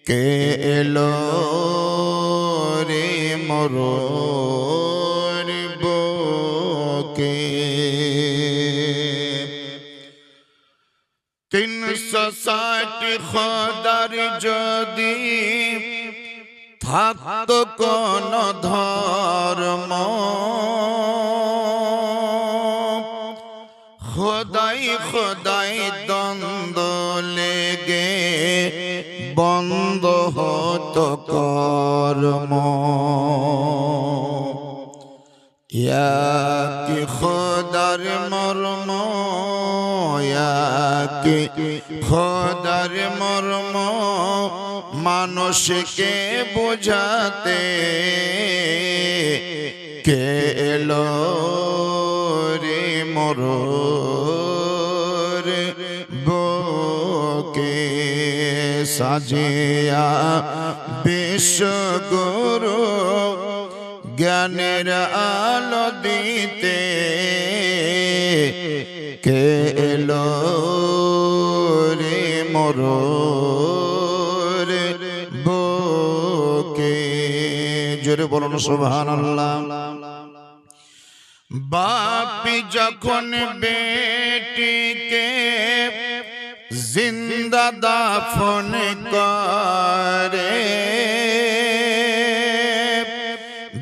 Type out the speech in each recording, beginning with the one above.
কে এলো রে মরণ বুকে 360 খোদার যদি থাকতো কোন ধর্ম খোদাই খোদাই দ্বন্দ্ব লেগে বন্ধ হতো কর্ম কি খোদার মর্ম কি খোদার মর্ম মানুষকে বোঝাতে কে এলো রে মরণ বুকে সাজিয়া বিশ্বগুরু জ্ঞানের আলো দিতে কে এলো রে মরণ বুকে জোরে বলুন সুবহানাল্লাহ। বাপি যখন বেটিকে জিন্দা দাফন করে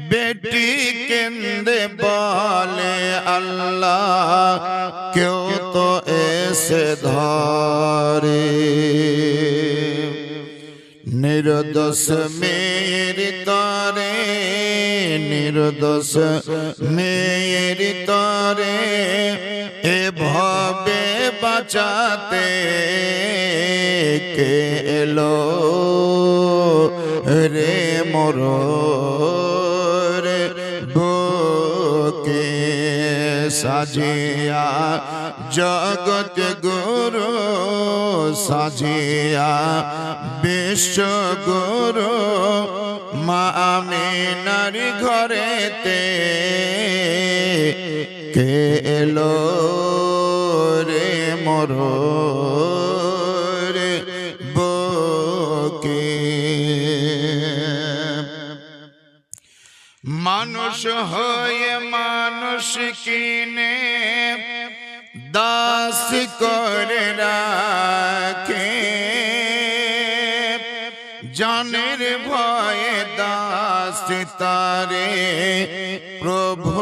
বেটি কেন্দে বলে আল্লাহ কেউ তো এসে ধরে নির্দোষ মেয়ের তরে নির্দোষ মেয়ের তরে এভাবে বাঁচাতে কে এলো রে মরণ বুকে সাজিয়া জগৎ গুরু সাজিয়া বিশ্বগুরু মা আমিনার ঘরেতে কে এলো রে মরণ বুকে মানুষ হয়ে মানুষ কিনে দাস করে রাখে জানের ভয়ে দাস তারে প্রভু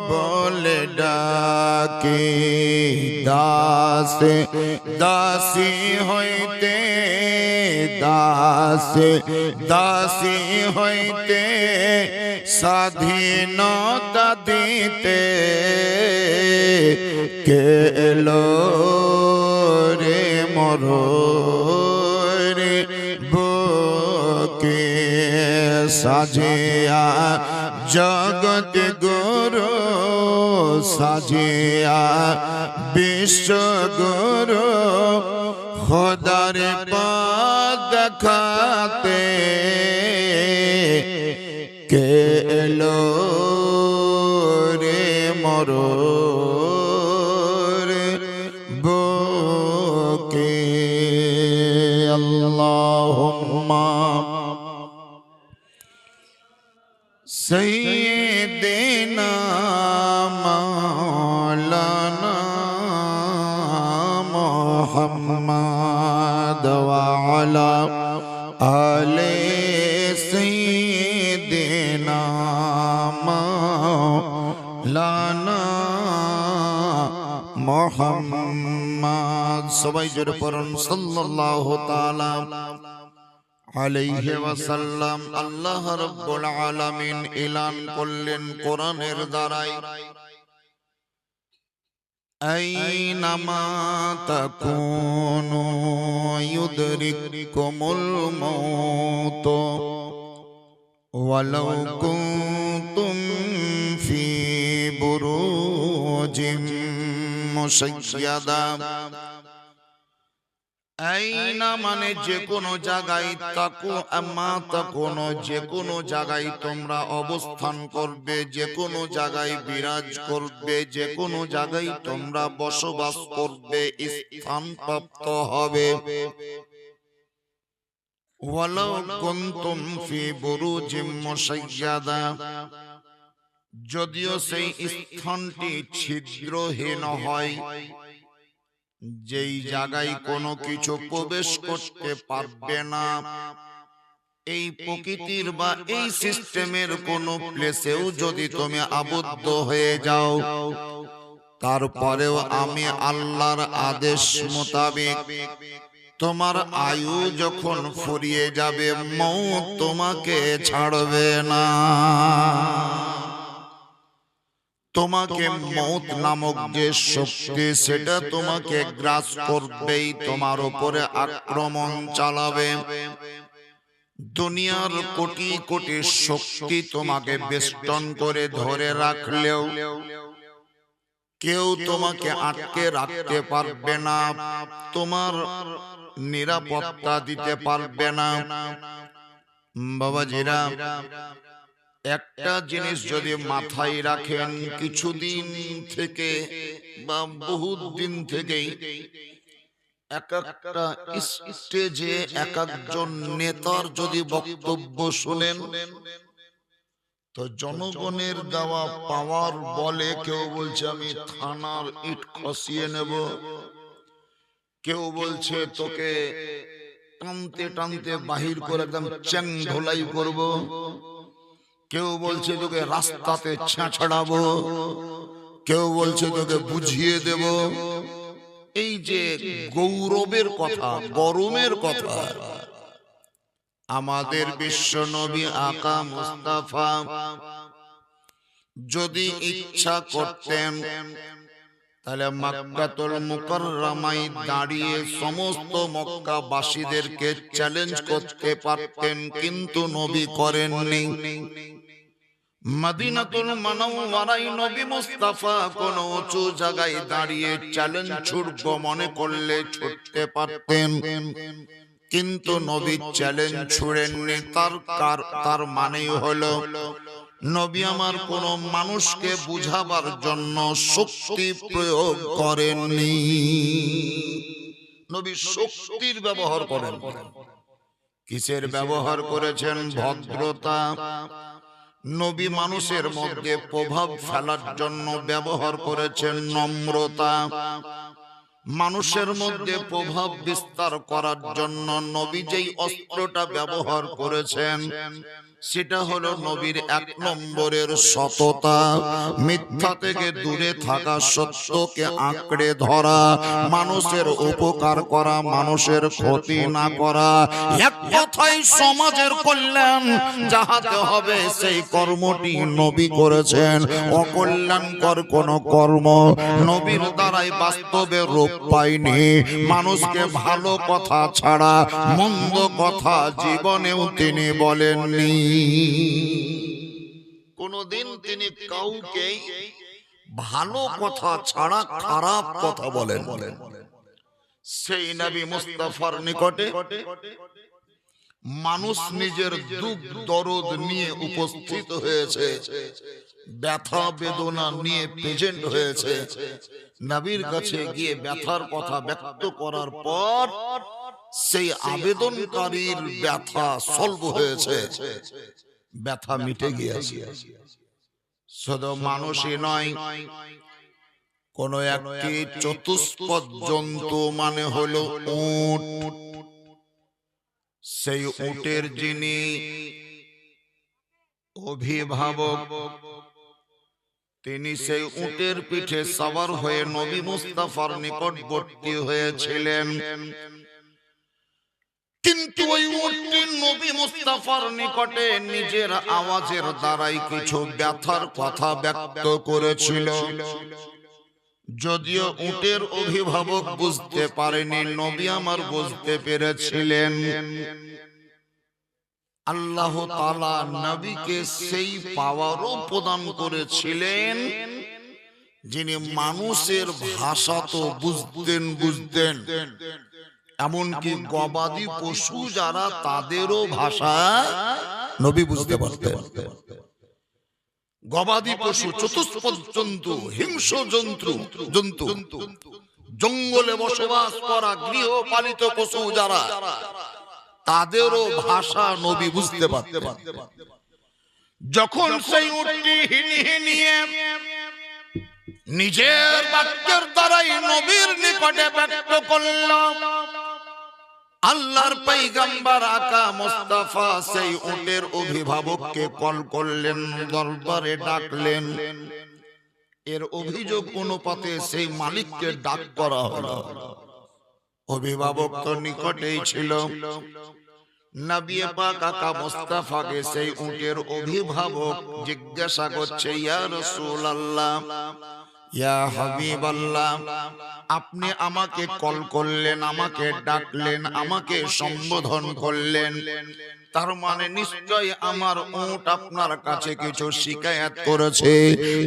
বলে ডাকে দাস দাসী হইতে দাস দাসী হইতে স্বাধীনতা দিতে কে এলো রে মরণ বুকে সাজিয়া জগৎ গুরু সাজিয়া বিশ্বগুরু খোদার পথ দেখাতে কে এলো রে মরণ বুকে আল্লাহুম্মা সাইয়্যিদিনা মাওলানা মুহাম্মদ ওয়া আলা আলি সাইয়্যিদিনা মাওলানা মুহাম্মদ সবাই জোরে পড়ুন সাল্লাল্লাহু তাআলা আলাইহি ওয়াসাল্লাম। আল্লাহ রাব্বুল আলামিন এলান করলেন কোরআনের দ্বারাই আইনামা তাকুনু ইউদরিকুমুল মাউত ওয়ালাউ কুনতুম ফি বুরুজিম মুশাইয়াদা। আইনা মানে যে কোনো জায়গায়, তাকু আমা তাকুনো যে কোনো জায়গায় তোমরা অবস্থান করবে, যে কোনো জায়গায় বিরাজ করবে, যে কোনো জায়গায় তোমরা বসবাস করবে, স্থান প্রাপ্ত হবে। ওয়ালাউ কুনতুম ফি বুরুজিম মুশাইয়াদা, যদিও সেই স্থানটি ছিদ্রহীন হয়, যেই জায়গায় কোনো কিছু প্রবেশ করতে পারবে না, এই প্রকৃতির বা এই সিস্টেমের কোনো প্লেসেও যদি তুমি আবদ্ধ হয়ে যাও, তারপরেও আমি আল্লাহর আদেশ মোতাবেক তোমার আয়ু যখন ফুরিয়ে যাবে, মওত তোমাকে ছাড়বে না। তোমাকে মওত নামক যে শক্তি, সেটা তোমাকে গ্রাস করবেই, তোমার উপরে আক্রমণ চালাবে। দুনিয়ার কোটি কোটি শক্তি তোমাকে বেষ্টন করে ধরে রাখলেও কেউ তোমাকে আটকে রাখতে পারবে না, তোমার নিরাপত্তা দিতে পারবে না। বাবাজিরা, একটা জিনিস যদি মাথায় রাখেন, কিছুদিন থেকে বা বহুত দিন থেকেই এক একটা স্টেজে এক একজন নেতার যদি বক্তব্য শুনেন, তো জনগণের দেওয়া পাওয়ার বলে কেউ বলছে আমি থানার ইট খসিয়ে নেব, কেউ বলছে তোকে টানতে টানতে বাহির করে একদম চ্যাং ঢোলাই করব, কেউ বলছে তোকে রাস্তাতে ছেঁচড়াবো, কেউ বলছে তোকে বুঝিয়ে দেব। এই যে গৌরবের কথা, গরমের কথা, আমাদের বিশ্ব নবী আকা মুস্তাফা যদি ইচ্ছা করতেন, তাহলে মক্কাতুল মুকাররমায় দাঁড়িয়ে সমস্ত মক্কাবাসীদেরকে চ্যালেঞ্জ করতে পারতেন, কিন্তু নবী করেননি। মদিনাতুল মুনাওয়ারায় নবী মুস্তাফা কোন উঁচু জায়গায় দাঁড়িয়ে চ্যালেঞ্জ ছুড়ব মনে করলে ছুটতে পারতেন, কিন্তু নবী চ্যালেঞ্জ ছুড়েননি। তার মানে হলো নবী আমার কোন মানুষকে বুঝাবার জন্য শক্তি প্রয়োগ করেননি, নবী শক্তির ব্যবহার করেন। কিসের ব্যবহার করেছেন? ভদ্রতা। নবী মানুষের মধ্যে প্রভাব ফেলার জন্য ব্যবহার করেছেন নম্রতা। মানুষের মধ্যে প্রভাব বিস্তার করার জন্য নবী যেই অস্ত্রটা ব্যবহার করেছেন, সেটা হলো নবীর এক নম্বরের সততা। মিথ্যা থেকে দূরে থাকা, সত্যকে আঁকড়ে ধরা, মানুষের উপকার করা, মানুষের ক্ষতি না করা, এক কথায় সমাজের কল্যাণ যাহাতে হবে সেই কর্মটি নবী করেছেন। অকল্যাণকর কোন কর্ম নবীর দ্বারাই বাস্তবে রূপ পায়নি। মানুষকে ভালো কথা ছাড়া মন্দ কথা জীবনেও তিনি বলেননি। কোনদিন তিনি কাউকে ভালো কথা ছাড়া খারাপ কথা বলেন। সেই নবী মুস্তাফার নিকটে মানুষ নিজের দুঃখ দরদ নিয়ে উপস্থিত হয়েছে, ব্যথা বেদনা নিয়ে প্রেজেন্ট হয়েছে। নবীর কাছে গিয়ে ব্যথার কথা ব্যক্ত করার পর সেই আবেদনকারীর ব্যথা সলভ হয়েছে, ব্যথা মিটে গিয়েছে। শুধু মানুষই নয়, কোন একটি চতুষ্পদ জন্তু মানে হলো উট, সেই উটের যিনি অভিভাবক, তিনি সেই উটের পিঠে সওয়ার হয়ে নবী মুস্তাফার নিকটবর্তী হয়েছিলেন। কিন্তু ওই উটটি নবী মুস্তাফার নিকটে নিজের আওয়াজের দ্বারাই কিছু ব্যথার কথা ব্যক্ত করেছিল। যদিও উটের অভিভাবক বুঝতে পারেনি, নবী আমার বুঝতে পেরেছিলেন। আল্লাহ তাআলা নবীকে সেই পাওয়ারও প্রদান করেছিলেন, যিনি মানুষের ভাষা তো বুঝতেন, এমনকি গবাদি পশু যারা তাদেরও ভাষা নবী বুঝতে পারতেন। গবাদি পশু, চতুষ্পদ জন্তু, হিংস্র জন্তু, জঙ্গলে বসবাস করা গৃহপালিত পশু যারা, তাদেরও ভাষা নবী বুঝতে পারতেন। যখন সেই উটটি হিনিয়ে নিজের বাক্যের দ্বারাই নবীর নিকটে ব্যক্ত করল, আল্লাহর পয়গম্বর আকা মুস্তাফা সেই উটের অভিভাবককে কল করলেন, দরবারে ডাকলেন। এর অভিযোগ অনুপাতে সেই মালিককে ডাক করা হলো। অভিভাবক তো নিকটেই ছিল। নবী পাক আকা মুস্তাফাকে সেই উটের অভিভাবক জিজ্ঞাসা করছে, ইয়া রাসূলুল্লাহ, ইয়া হাবিবাল্লাহ, আপনি আমাকে কল করলেন, আমাকে ডাকলেন, আমাকে সম্বোধন করলেন, তার মানে নিশ্চয় আমার উট আপনার কাছে কিছু শিকায়াত করেছে।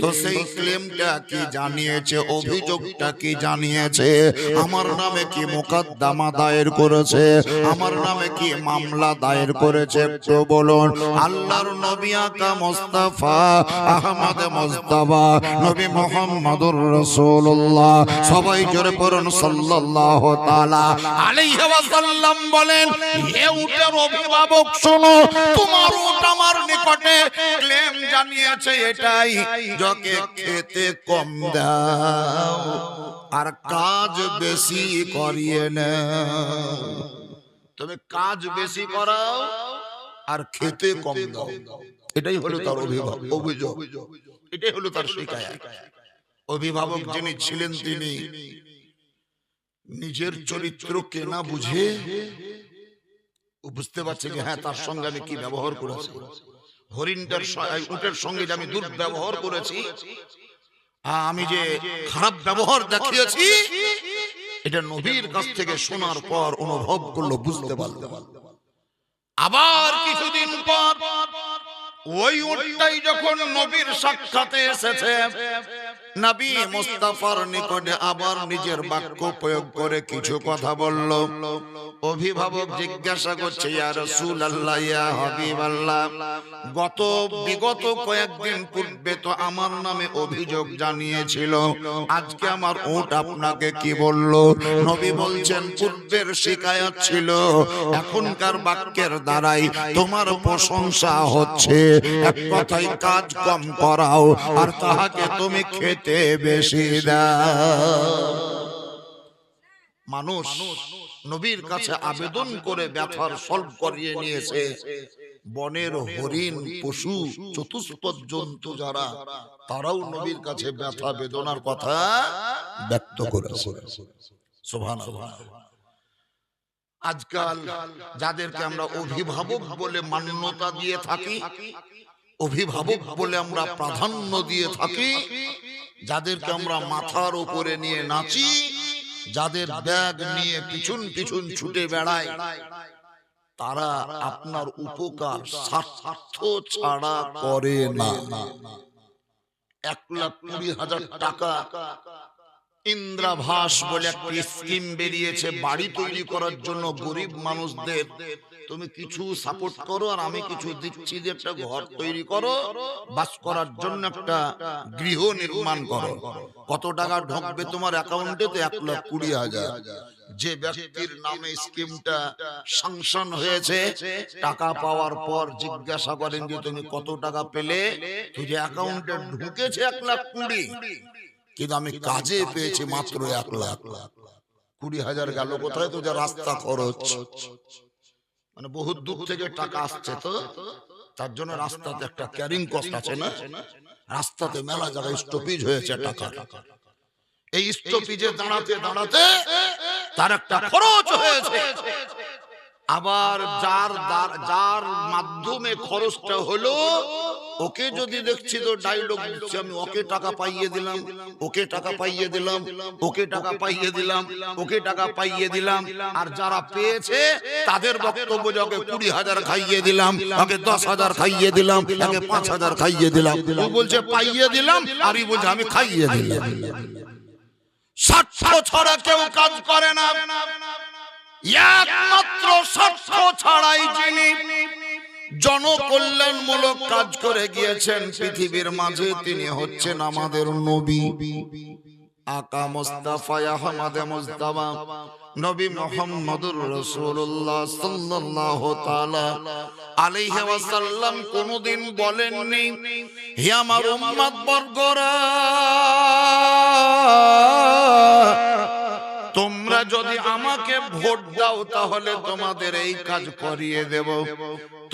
তো সেই ক্লেমটা কি জানিয়েছে, অভিযোগটা কি জানিয়েছে, আমার নামে কি মোকদ্দমা দায়ের করেছে, আমার নামে কি মামলা দায়ের করেছে, একটু বলুন। আল্লাহর নবী আকা মুস্তাফা আহমদ মুস্তাফা নবী মুহাম্মদুর রাসূলুল্লাহ, সবাই জোরে পড়ুন সাল্লাল্লাহু তাআলা আলাইহি ওয়াসাল্লাম বলেন, হে উটের অভিভাবক শোনো, তোমার উট আমার নিকটে ক্লেম জানিয়েছে এটাই, যাকে খেতে কম দাও আর কাজ বেশি করিয়ে নাও। তুমি কাজ বেশি করাও আর খেতে কম দাও, এটাই হলো তার অভিযোগ, এটাই হলো তার শিকায়াত। অভিভাবক যিনি ছিলেন তিনি নিজের চরিত্রকে না বুঝে বুঝতে পারছে যে হ্যাঁ, তার সঙ্গে আমি কি ব্যবহার করেছি, উটের সঙ্গে যে আমি দুর্ব্যবহার করেছি, আমি যে খারাপ ব্যবহার দেখিয়েছি, এটা নবীর কাছ থেকে শোনার পর অনুভব করলো, বুঝতে পারলো। আবার কিছুদিন পর ওই উটটাই যখন নবীর সাক্ষাতে এসেছে, নবী মুস্তাফার নিকটে আবার নিজের বাক্য প্রয়োগ করে কিছু কথা বলল। অভিভাবক জিজ্ঞাসা করছে, ইয়া রাসূলুল্লাহ, ইয়া হাবিবাল্লাহ, বিগত কয়েকদিন পূর্বে তো আমার নামে অভিযোগ জানিয়েছিল, আজকে আমার উট আপনাকে কি বলল? নবী বলছেন, পূর্বের শিকায়াত ছিল, এখনকার বাক্যের দ্বারাই তোমার প্রশংসা হচ্ছে। এক কথায় কাজ কম করাও আর তাহাকে তুমি খেতে বেশি দাও। মানুষ নবীর কাছে আবেদন করে ব্যথার সলভ করিয়ে নিয়েছে। বনের হরিণ, পশু, চতুষ্পদ জন্তু যারা, তারাও নবীর কাছে ব্যথা বেদনার কথা ব্যক্ত করেছে। সুবহানাল্লাহ। আজকাল যাদেরকে আমরা অভিভাবক বলে মান্যতা দিয়ে থাকি, অভিভাবক বলে আমরা প্রাধান্য দিয়ে থাকি, যাদেরকে আমরা মাথার উপরে নিয়ে নাচি, যাদের ব্যাগ নিয়ে পিছন পিছন ছুটে বেড়ায়, তারা আপনার উপকার স্বার্থ ছাড়া করে না। 1,20,000 টাকা ইন্দ্রাভাস বলে একটি স্কিম বেরিয়েছে বাড়ি তৈরি করার জন্য গরিব মানুষদের। তুমি কিছু সাপোর্ট করো আর আমি কিছু দিচ্ছি, যে একটা ঘর তৈরি করো, বাস করার জন্য একটা গৃহ নির্মাণ করো। কত টাকা ঢুকবে তোমার অ্যাকাউন্টে? তো 1,20,000। যে ব্যক্তির নামে স্কিমটা স্যাংশন হয়েছে, টাকা পাওয়ার পর জিজ্ঞাসা করেন যে তুমি কত টাকা পেলে? তুই যে অ্যাকাউন্টে ঢুকেছে 1,20,000, কিন্তু আমি কাজে পেয়েছি মাত্র 1,00,000। 20,000 গেল কোথায়? তো যে রাস্তা খরচ, মানে বহুত দূর থেকে টাকা আসছে, তো তার জন্য রাস্তাতে একটা ক্যারিং কস্ট আছে না? রাস্তাতে মেলা জায়গায় স্টপেজ হয়েছে টাকা, এই স্টপেজে দাঁড়াতে দাঁড়াতে তার একটা খরচ হয়েছে। আবার যার মাধ্যমে খরচটা হলো, ওকে যদি দেখছি তো ডায়লগ দিচ্ছে, আমি ওকে টাকা পাইয়ে দিলাম, ওকে টাকা পাইয়ে দিলাম, ওকে টাকা পাইয়ে দিলাম, ওকে টাকা পাইয়ে দিলাম। আর যারা পেয়েছে তাদের বক্তব্য, ওকে 20,000 খাইয়ে দিলাম, ওকে 10,000 খাইয়ে দিলাম, ওকে 5,000 খাইয়ে দিলাম। ও বলছে পাইয়ে দিলাম, আর ই বলছে আমি খাইয়ে দিলাম। স্বার্থ ছাড়া কেউ কাজ করে না। একমাত্র স্বার্থ ছাড়াই যিনি জনকল্যাণমূলক কাজ করে গিয়েছেন পৃথিবীর মাঝে, তিনি হচ্ছেন আমাদের নবী। আকা মুস্তাফা আহমদ মুস্তাফা নবী মুহাম্মদুর রাসূলুল্লাহ সাল্লাল্লাহু তাআলা আলাইহি ওয়াসাল্লাম কোনদিন বলেননি, হে আমার উম্মত বর্গরা, তোমরা যদি আমাকে ভোট দাও তাহলে তোমাদের এই কাজ করিয়ে দেব,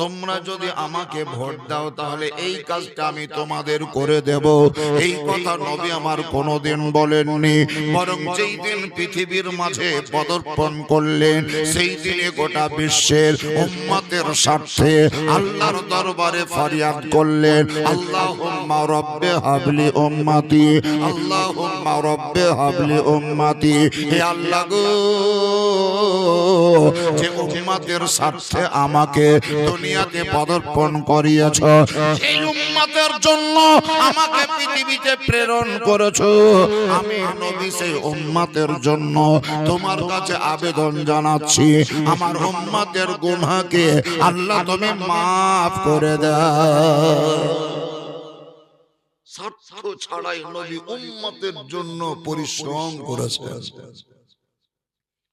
তোমরা যদি আমাকে ভোট দাও তাহলে এই কাজটা আমি তোমাদের করে দেব। এই কথা নবী আমার কোনোদিন বলেননি, বরং যেই দিন পৃথিবীর মাঝে পদার্পণ করলেন সেই দিনে গোটা বিশ্বের উম্মতের স্বার্থে আল্লাহর দরবারে ফরিয়াদ করলেন, আল্লাহুম্মা রাব্বে হাবলি উম্মতি, আল্লাহুম্মা রাব্বে হাবলি উম্মতি। হে আল্লাহ গো, যে উম্মতের স্বার্থে আমাকে দুনিয়াতে পদার্পণ করিয়েছ, সেই উম্মতের জন্য আমাকে পৃথিবীতে প্রেরণ করেছো, আমি নবী সেই উম্মতের জন্য তোমার কাছে আবেদন জানাচ্ছি, আমার উম্মতের গুনাহকে আল্লাহ তুমি মাফ করে দাও। স্বার্থ ছাড়াই নবী উম্মতের জন্য পরিশ্রম করেছেন,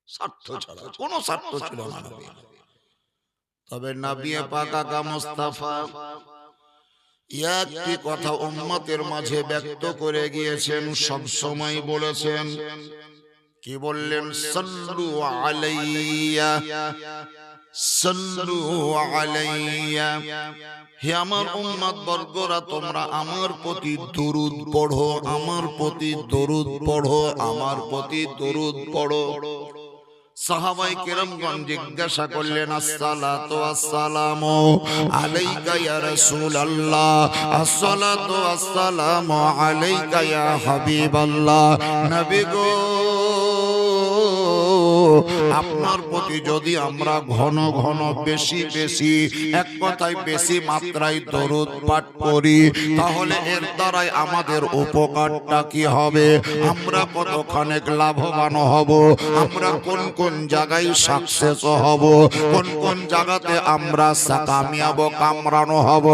স্বার্থ ছাড়া কোনো স্বার্থ ছিল না। তবে নবী পাক আকা মুস্তাফা একটি কথা উম্মতের মাঝে ব্যক্ত করে গিয়েছেন, সব সময় বলেছেন, কি বললেন? সাল্লু আলাইয়া, সাল্লু আলাইয়া। হে আমার উম্মত বর্গরা, তোমরা আমার প্রতি দরুদ পড়ো, আমার প্রতি দরুদ পড়ো, আমার প্রতি দরুদ পড়ো। সাহাবায়ে কেরামগণ জিজ্ঞাসা করলেন, আসসালাতু ওয়াসসালামু আলাইকা ইয়া রাসূলুল্লাহ, আসসালাতু ওয়াসসালামু আলাইকা ইয়া হাবিবাল্লাহ। নবী গো, আপনার প্রতি যদি আমরা ঘন ঘন বেশি বেশি, এক কথায় বেশি মাত্রায় দরুদ পাঠ করি, তাহলে এর দ্বারাই আমাদের উপকারটা কি হবে? আমরা কতখানেক লাভবান হব? আমরা কোন কোন জায়গায় সাকসেস হব? কোন কোন জায়গাতে আমরা কামিয়াব কামড়ানো হব?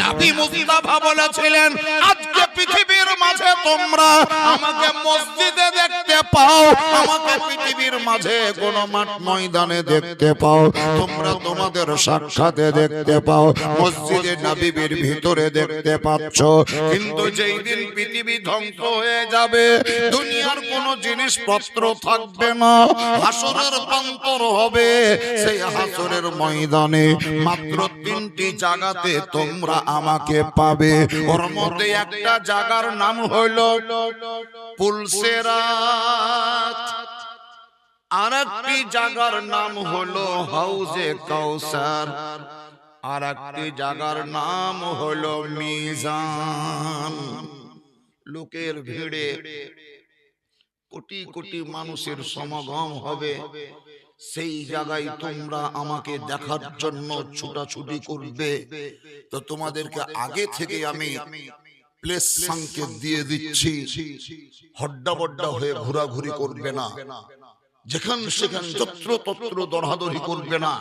নবী মুস্তাফা বলেছিলেন, আজকে পৃথিবীর মাঝে তোমরা আমাকে মসজিদে দেখতে পাও, আমাকে পৃথিবীর মাঝে কোন মাঠ ময়দানে দেখতে পাও, তোমরা তোমাদের সাক্ষাতে দেখতে পাও, মসজিদে নববীর ভিতরে দেখতে পাচ্ছ, কিন্তু যেই দিন পৃথিবী ধ্বংস হয়ে যাবে, দুনিয়ার কোন জিনিসপত্র থাকবে না, হাসরের প্রান্তর হবে, সেই হাসরের ময়দানে মাত্র তিনটি জায়গাতে তোমরা আমাকে পাবে। ওর মধ্যে একটা জায়গার নাম হলো পুলসেরাত, আরেকটি জায়গার নাম হলো হাউজে কাউসার, আরেকটি জায়গার নাম হলো মিজান। লোকের ভিড়ে কোটি কোটি মানুষের সমাগম হবে, সেই জায়গায় তোমরা আমাকে দেখার জন্য ছুটাছুটি করবে। তো তোমাদেরকে আগে থেকে আমি প্লেস সংকেত দিয়ে দিচ্ছি, হড্ডা বড্ডা হয়ে ঘোরাঘুরি করবে না, যেখান সেখান যত্র তত্র দরাদরি করবে না।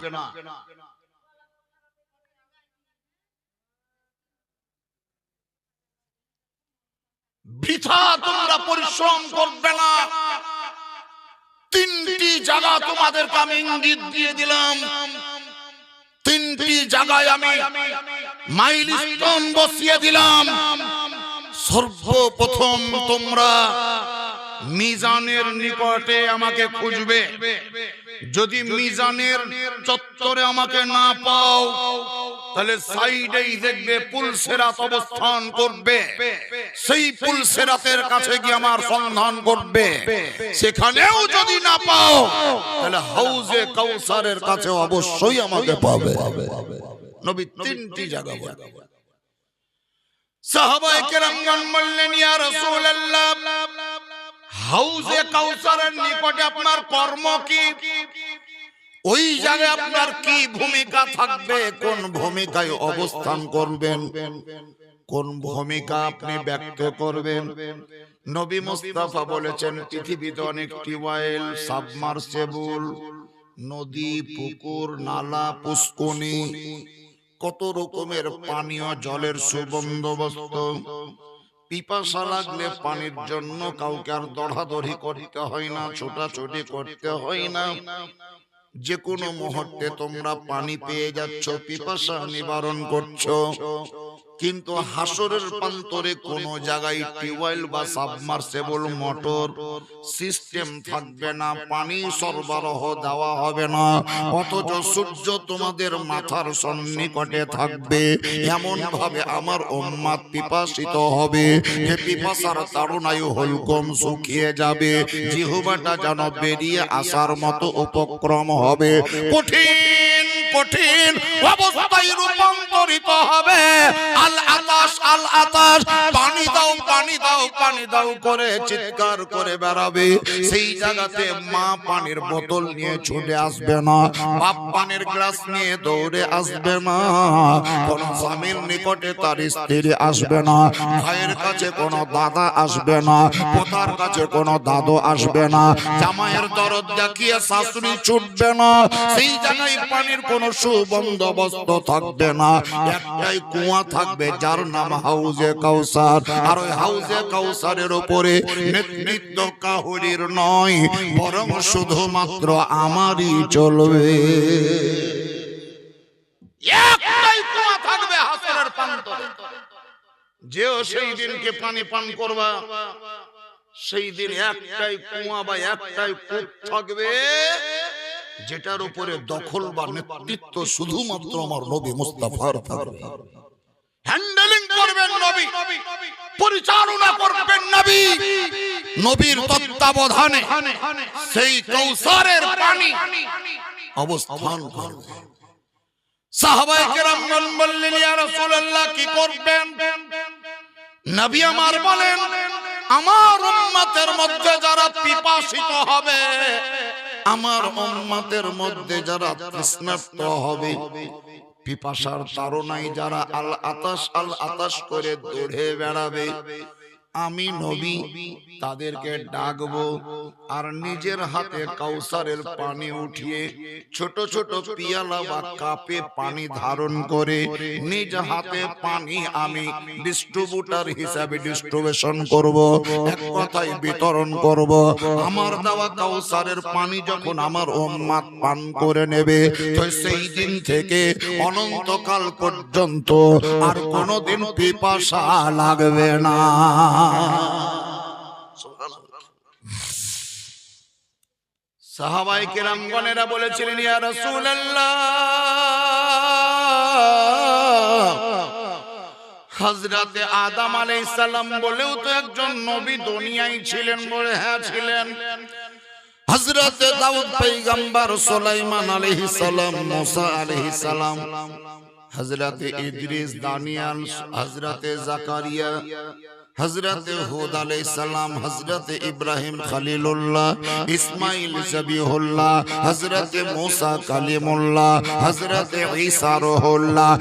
বৃথা তোমরা পরিশ্রম করবে না। তিনটি জায়গা তোমাদেরকে আমি ইঙ্গিত দিয়ে দিলাম, তিনটি জায়গায় আমি মাইলস্টোন বসিয়ে দিলাম। সর্বপ্রথম তোমরা মিজানের নিকটে আমাকে খুঁজবে, যদি মিজানের চত্বরে আমাকে না পাও, তাহলে সাইডেই দেখবে পুলসেরাত অবস্থান করবে, সেই পুলসেরাতের কাছে গিয়ে আমার সন্ধান করবে, সেখানেও যদি না পাও, তাহলে হাউজে কাউসারের কাছে অবশ্যই আমাকে পাবে। নবী তিনটি জায়গা বলেন। সাহাবায়ে কেরামগণ বললেন, ইয়া রাসূলুল্লাহ, হাউজে কাউসারের নিকটে আপনার কর্ম কি? ওই জায়গায় আপনার কি ভূমিকা থাকবে? কোন ভূমিকায় অবস্থান করবেন? কোন ভূমিকা আপনি ব্যক্ত করবেন? নবী মুস্তাফা বলেছেন, পৃথিবীতে অনেক টিউবওয়েল, সাবমার্সিবল, নদী, পুকুর, নালা, পুষ্করণী, কত রকমের পানীয় জলের সুবন্দোবস্ত পিপাসা লাগলে পানির জন্য কাউকে আর দৌড়াদৌড়ি করতে হয় না, ছোটাছুটি করতে হয় না, যে কোনো মুহূর্তে তোমরা পানি পেয়ে যাচ্ছ, পিপাসা নিবারণ করছো। কিন্তু হাসরের প্রান্তরে কোন জায়গায় টিউবওয়েল বা সাবমার্সেবল মোটর সিস্টেম থাকবে না, পানি সরবরাহ দেওয়া হবে না, অথচ সূর্য তোমাদের মাথার সন্নিকটে থাকবে। এমন ভাবে আমার উম্মত পিপাসিত হবে যে পিপাসার তাড়নায় হলকম শুকিয়ে যাবে, জিহ্বাটা যেন বেরিয়ে আসার মতো উপক্রম হবে, কঠিন কঠিন অবস্থায় রূপান্তরিত হবে। আল আতাশ আল আতাশ, পানি দাও পানি দাও পানি দাও করে চিৎকার করে বেড়াবে। সেই জায়গাতে মা পানির বোতল নিয়ে ছুটে আসবে না, বাপ পানির গ্লাস নিয়ে দৌড়ে আসবে না, কোন স্বামীর নিকটে তার স্ত্রী আসবে না, ভাইয়ের কাছে কোনো দাদা আসবে না, পোতার কাছে কোনো দাদু আসবে না, জামাইয়ের দরদ দেখিয়ে শাশুড়ি ছুটবে না। সেই জায়গায় পানির কোনো সুবন্দোবস্ত থাকবে না, একটাই কুয়া থাকবে যার নাম হাউজে কাউসার। আর ওই হাউজে কাউসারের উপরে নেতৃত্ব কাহুরির নয়, বরং শুধুমাত্র আমারই চলবে। একটাই কুয়া থাকবে হাসরের প্রান্তরে। যেও সেই দিনকে পানি পান করবা, সেই দিন একটাই কুয়া বা একটাই কূপ থাকবে, যেটার উপরে দখল বা নেতৃত্ব শুধুমাত্র আমার নবী মুস্তাফার থাকবে। হ্যান্ডেলিং করবেন নবী, পরিচালনা করবেন নবী, নবীর তত্ত্বাবধানে সেই কাউসারের পানি অবস্থান করবে। সাহাবায়ে কেরামগণ বললেন, ইয়া রাসূলুল্লাহ কি করবেন? নবী আমার বলেন, আমার উম্মতের মধ্যে যারা পিপাসিত হবে, আমার উম্মতের মধ্যে যারা তৃষ্ণার্ত হবে, পিপাসার তাড়নায় যারা আল আতাশ করে দৌড়ে বেড়াবে, আমি নবী তাদেরকে ডাকবো আর নিজের হাতে কাউসারের পানি উঠিয়ে ছোট ছোট পিয়ালা বা কাপে পানি ধারণ করে নিজ হাতে পানি আমি ডিস্ট্রিবিউটর হিসাবে ডিস্ট্রিবিউশন করব, এক কথায় বিতরণ করব। আমার দেওয়া কাউসারের পানি যখন আমার উম্মত পান করে নেবে, তো সেই দিন থেকে অনন্তকাল পর্যন্ত আর কোনোদিন পিপাসা লাগবে না। সাহাবায়ে কেরামগণেরা বলেছিলেন, ইয়া রাসূলুল্লাহ, হযরতে আদম আলাইহিস সালাম বলেও তো একজন নবী দুনিয়ায় ছিলেন। বলে হ্যাঁ ছিলেন। হযরতে দাউদ পয়গম্বর, সুলাইমান আলাইহিস সালাম, মুসা আলাইহিস সালাম, হযরতে ইদ্রিস, দানিয়াল, হযরতে জাকারিয়া, হযরতে হুদ আলাইহিস সালাম, হযরতে ইব্রাহিম খলিলুল্লাহ, ইসমাঈল জবিহুল্লাহ, হযরতে মুসা কালিমুল্লাহ, হযরতে ঈসা রূহুল্লাহ,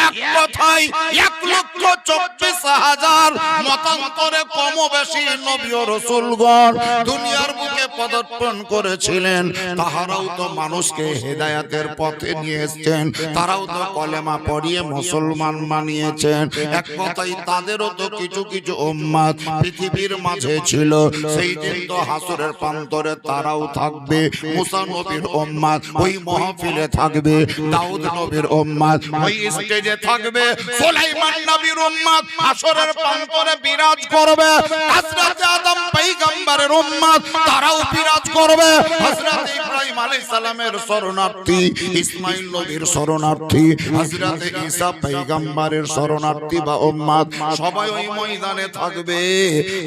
এক কথায় 1,24,000 মতান্তরে কম বেশি নবী ও রাসূলগণ দুনিয়ার বুকে পদার্পণ করেছিলেন। তাহারাও তো মানুষকে হেদায়েতের পথে নিয়ে এসেছেন, তারাও তো কলেমা পড়িয়ে মুসলমান বানিয়েছেন। এক কথায় তাদেরও তো কিছু কিছু উম্মত পৃথিবীর মাঝে ছিল। সেই দিন তো হাসরের প্রান্তরে তারাও থাকবে। মুসা নবীর উম্মত ওই মাহফিলে থাকবে, দাউদ নবীর উম্মত ওই স্টেজে থাকবে, সুলাইমান নবীর উম্মত হাসরের প্রান্তরে বিরাজ করবে, হযরত আদম পয়গম্বরের উম্মত তারাও বিরাজ করবে, হযরত ইব্রাহিম আলাইহিস সালামের শরণার্থী, ইসমাঈল নবীর শরণার্থী, হযরত ঈসা পয়গম্বরের শরণার্থী বা উম্মত সবাই ওই ময়দানে থাকবে।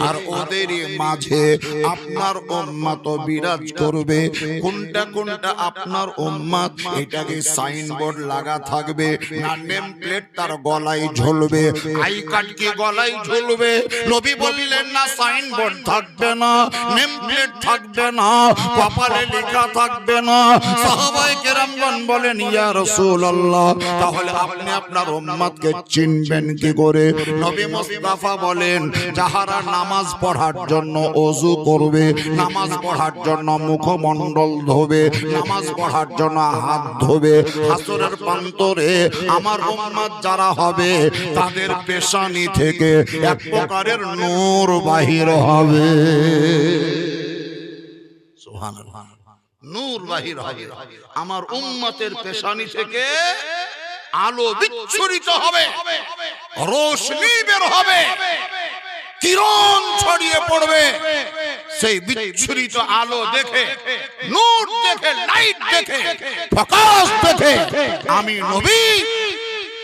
আর ওদের মাঝে আপনার উম্মত বিরাজ করবে। কোনটা কোনটা আপনার উম্মত, এটাকে সাইনবোর্ড লাগা থাকবে, না নেম প্লেট তার গলায় ঝুলবে, আই কার্ড কি গলায় ঝুলবে। নবী বললেন না সাইনবোর্ড থাকবে না, নেম প্লেট থাকবে না, কপালে লেখা থাকবে থাকবে না। সাহাবায়ে কেরামগণ বলেন, ইয়া রাসূলুল্লাহ, তাহলে আপনি আপনার উম্মতকে চিনবেন কি করে? নবী মুস্তাফা বলেন, যাহারা নামাজ পড়ার জন্য ওযু করবে, নামাজ পড়ার জন্য মুখমণ্ডল ধোবে, নামাজ পড়ার জন্য হাত ধোবে, হাসরের প্রান্তরে আমার উম্মত যারা হবে তাদের পেশানি থেকে এক প্রকারের নূর বাহির হবে। সুবহানাল্লাহ, নূর বাহির হবে। আমার উম্মতের পেশানি থেকে আলো বিচ্ছুরিত হবে, রোশনি বের হবে, কিরণ ছড়িয়ে পড়বে। সেই বিচ্ছুরিত আলো দেখে, নূর দেখে, লাইট দেখে, প্রকাশ দেখে আমি নবী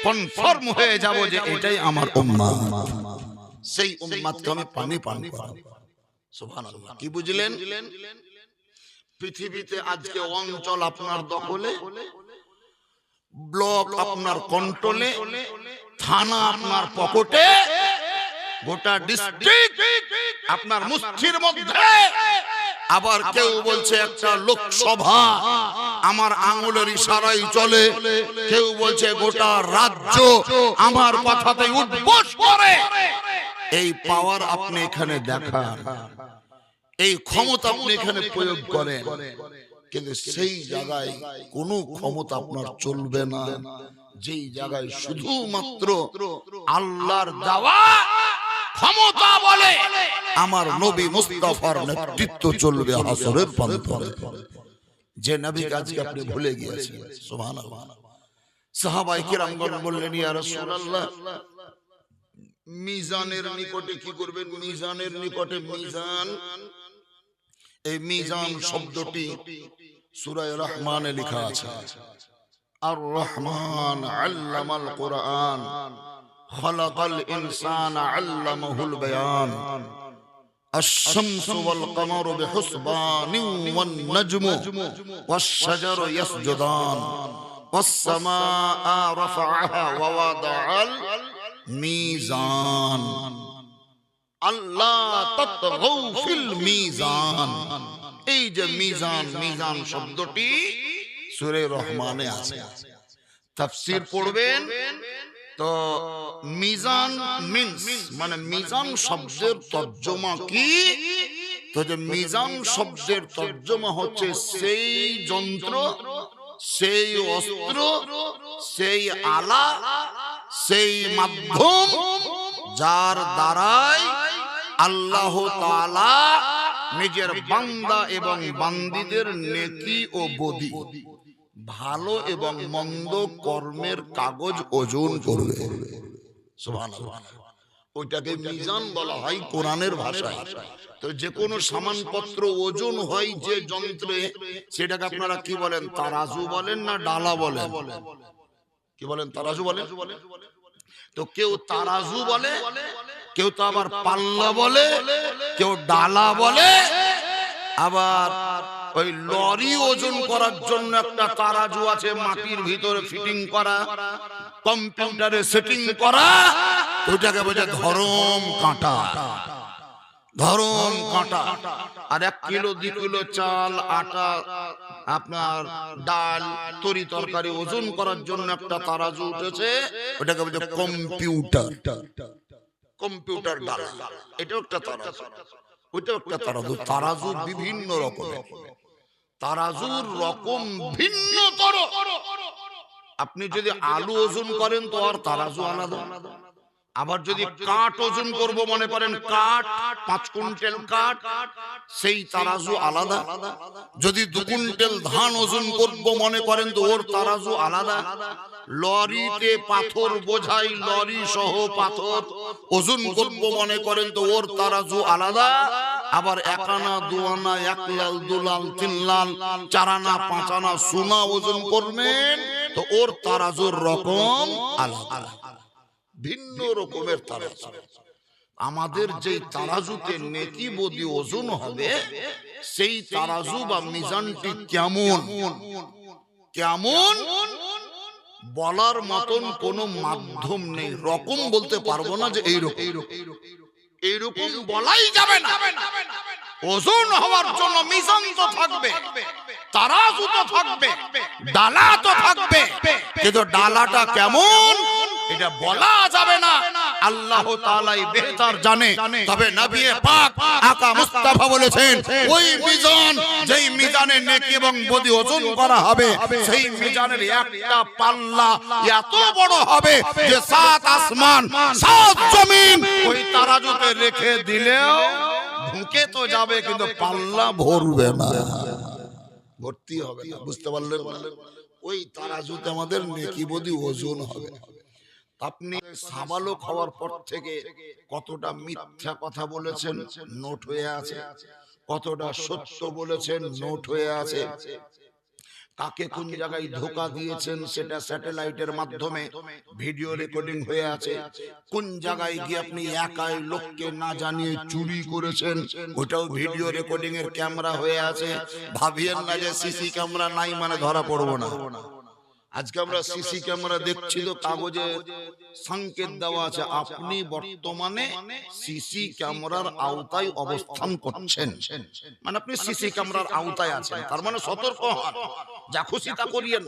কনফার্ম হয়ে যাব যে এটাই আমার উম্মত। সেই উম্মতকে আমি পানি পান করাবো। সুবহানাল্লাহ। কি বুঝলেন? পৃথিবীতে আজকে অঞ্চল আপনার দখলে, ব্লক আপনার কন্ট্রোলে, থানা আপনার পকেটে, গোটা ডিস্ট্রিক্ট আপনার মুষ্টির মধ্যে। আবার কেউ বলছে একটা লোকসভা আমার আঙুলের ইশারায় চলে, কেউ বলছে গোটা রাজ্য আমার কথাতে উঠবোস করে। এই পাওয়ার আপনি এখানে দেখান, এই ক্ষমতা আপনি এখানে প্রয়োগ করেন, কিন্তু সেই জায়গায় কোনো ক্ষমতা আপনার চলবে না যেই জায়গায় শুধুমাত্র আল্লাহর দেওয়া ক্ষমতা বলে আমার নবী মুস্তাফার নেতৃত্ব চলবে হাসরের প্রান্তরে। যে নবীকে আজকে আপনি ভুলে গিয়েছেন। সুবহানাল্লাহ। সাহাবায়ে কেরামগণ বললেন, ইয়া রাসূলুল্লাহ, মিজানের নিকটে কি করবেন? মিজানের নিকটে, মিজান, এই মিজান শব্দটি সূরা রহমানে লেখা আছে। আর রহমান আল্লামাল কুরআন, খালাকাল ইনসানা আল্লামাহুল বায়ান, আশ-শামসু ওয়াল কামারু বিহুসবানিন ওয়ান নাজমু ওয়াশ-শাজারু ইয়াসজুদান ওয়াস-সামাআ রাফাআহা ওয়া ওয়াদাআল মিজান আল্লাহ তাতগাউ ফিল মিজান। এই যে মিজান, মিজান শব্দটি সূরা রহমানে আছে। তাফসীর পড়বেন তো মিজান মিন্স মানে মিজান শব্দের তর্জমা কি? তো যে মিজান শব্দের তর্জমা হচ্ছে সেই যন্ত্র, সেই অস্ত্র, সেই আলা, সেই মাধ্যম যার দ্বারাই আল্লাহ তাআলা নিজের বান্দা এবং বান্দীদের নেকি ও বদি, ভালো এবং মন্দ কর্মের কাগজ ওজন করবে। সুবহানাল্লাহ। ওইটাকে মিজান বলা হয় কোরআনের ভাষায়। তো যে কোনো সামানপত্র ওজন হয় যে যন্ত্রে, সেটাকে আপনারা কি বলেন? তারাজু বলেন না ডালা বলেন? কি বলেন? তারাজু বলেন। তো কেউ তারাজু বলে, কেউ তো আবার পাল্লা বলে, কেউ ডালা বলে। আবার ওই লরি ওজন করার জন্য একটা তারাজু আছে, মাটির ভিতরে ফিটিং করা, কম্পিউটারে সেটিং করা, ওটাকে বলে ধরম কাঁটা। ধরম কাঁটা। আর 1 কিলো 2 কিলো চাল, আটা, আপনার ডাল, তরি তরকারি ওজন করার জন্য একটা তারাজু উঠেছে, ওটাকে বলে কম্পিউটার। কম্পিউটার ডালা, এটাও একটা তারাজু, ওইটাও একটা তারাজু। তারাজু বিভিন্ন রকমের, তারাজুর রকম ভিন্নতর। আপনি যদি আলু ওজন করেন তো আর তারাজু আলাদা। আবার যদি কাঠ ওজন করব মনে করেন, কাঠ 5 কুইন্টাল কাঠ, সেই তারাজু আলাদা। যদি 2 কুইন্টাল ধান ওজন করব মনে করেন তো ওর তারাজু আলাদা। লরিতে পাথর বোঝাই, লরি সহ পাথর ওজন করব মনে করেন তো ওর তারাজু আলাদা। আবার 1 আনা 2 আনা, 1 লাল 2 লাল 3 লাল 4 আনা 5 আনা সোনা ওজন করবেন তো ওর তারাজুর রকম আলাদা, ভিন্ন রকমের তারাজু। আমাদের যে তারাজুতে নেকি বদি ওজন হবে, সেই তারাজু বা মিজানটি কেমন কেমন বলার মতন কোন মাধ্যম নেই। রকম বলতে পারবো না যে এইরকম বলাই যাবে না। ওজন হওয়ার জন্য মিজান তো থাকবে, তারাজু তো থাকবে, ডালা তো থাকবে, কিন্তু ডালাটা কেমন এটা বলা যাবে না, আল্লাহ তাআলাই বেহতর জানে। তবে নবী পাক আকা মুস্তাফা বলেছেন ওই মিজান যেই মিজানে নেকি এবং বদি ওজন করা হবে, সেই মিজানের একটা পাল্লা এত বড় হবে যে সাত আসমান সাত জমিন ওই তারাজুতে রেখে দিলেও ঢুকে তো যাবে কিন্তু পাল্লা ভরবে না, ভর্তি হবে না। বুঝতে পারলেন? ওই তারাজুতে আমাদের নেকি বদি ওজন হবে। আপনি সাবালক হওয়ার পর থেকে কতটা মিথ্যা কথা বলেছেন নোট হয়ে আছে, কতটা সত্য বলেছেন নোট হয়ে আছে, কাকে কোন জায়গায় ধোঁকা দিয়েছেন সেটা স্যাটেলাইটের মাধ্যমে ভিডিও রেকর্ডিং হয়ে আছে, কোন জায়গায় গিয়ে আপনি একাই লোককে না জানিয়ে চুরি করেছেন ওটাও ভিডিও রেকর্ডিং এর ক্যামেরা হয়ে আছে। ভাবিয়েন না যে সিসি ক্যামেরা নাই মানে ধরা পড়বো না। আজকে আমরা সিসি ক্যামেরা দেখছি তো কাগজে সংকেত দেওয়া আছে আপনি বর্তমানে সিসি ক্যামেরার আওতায় অবস্থান করছেন, মানে আপনি সিসি ক্যামেরার আওতায় আছেন, তার মানে সতর্ক হন, যা খুশি তা করিয়েন।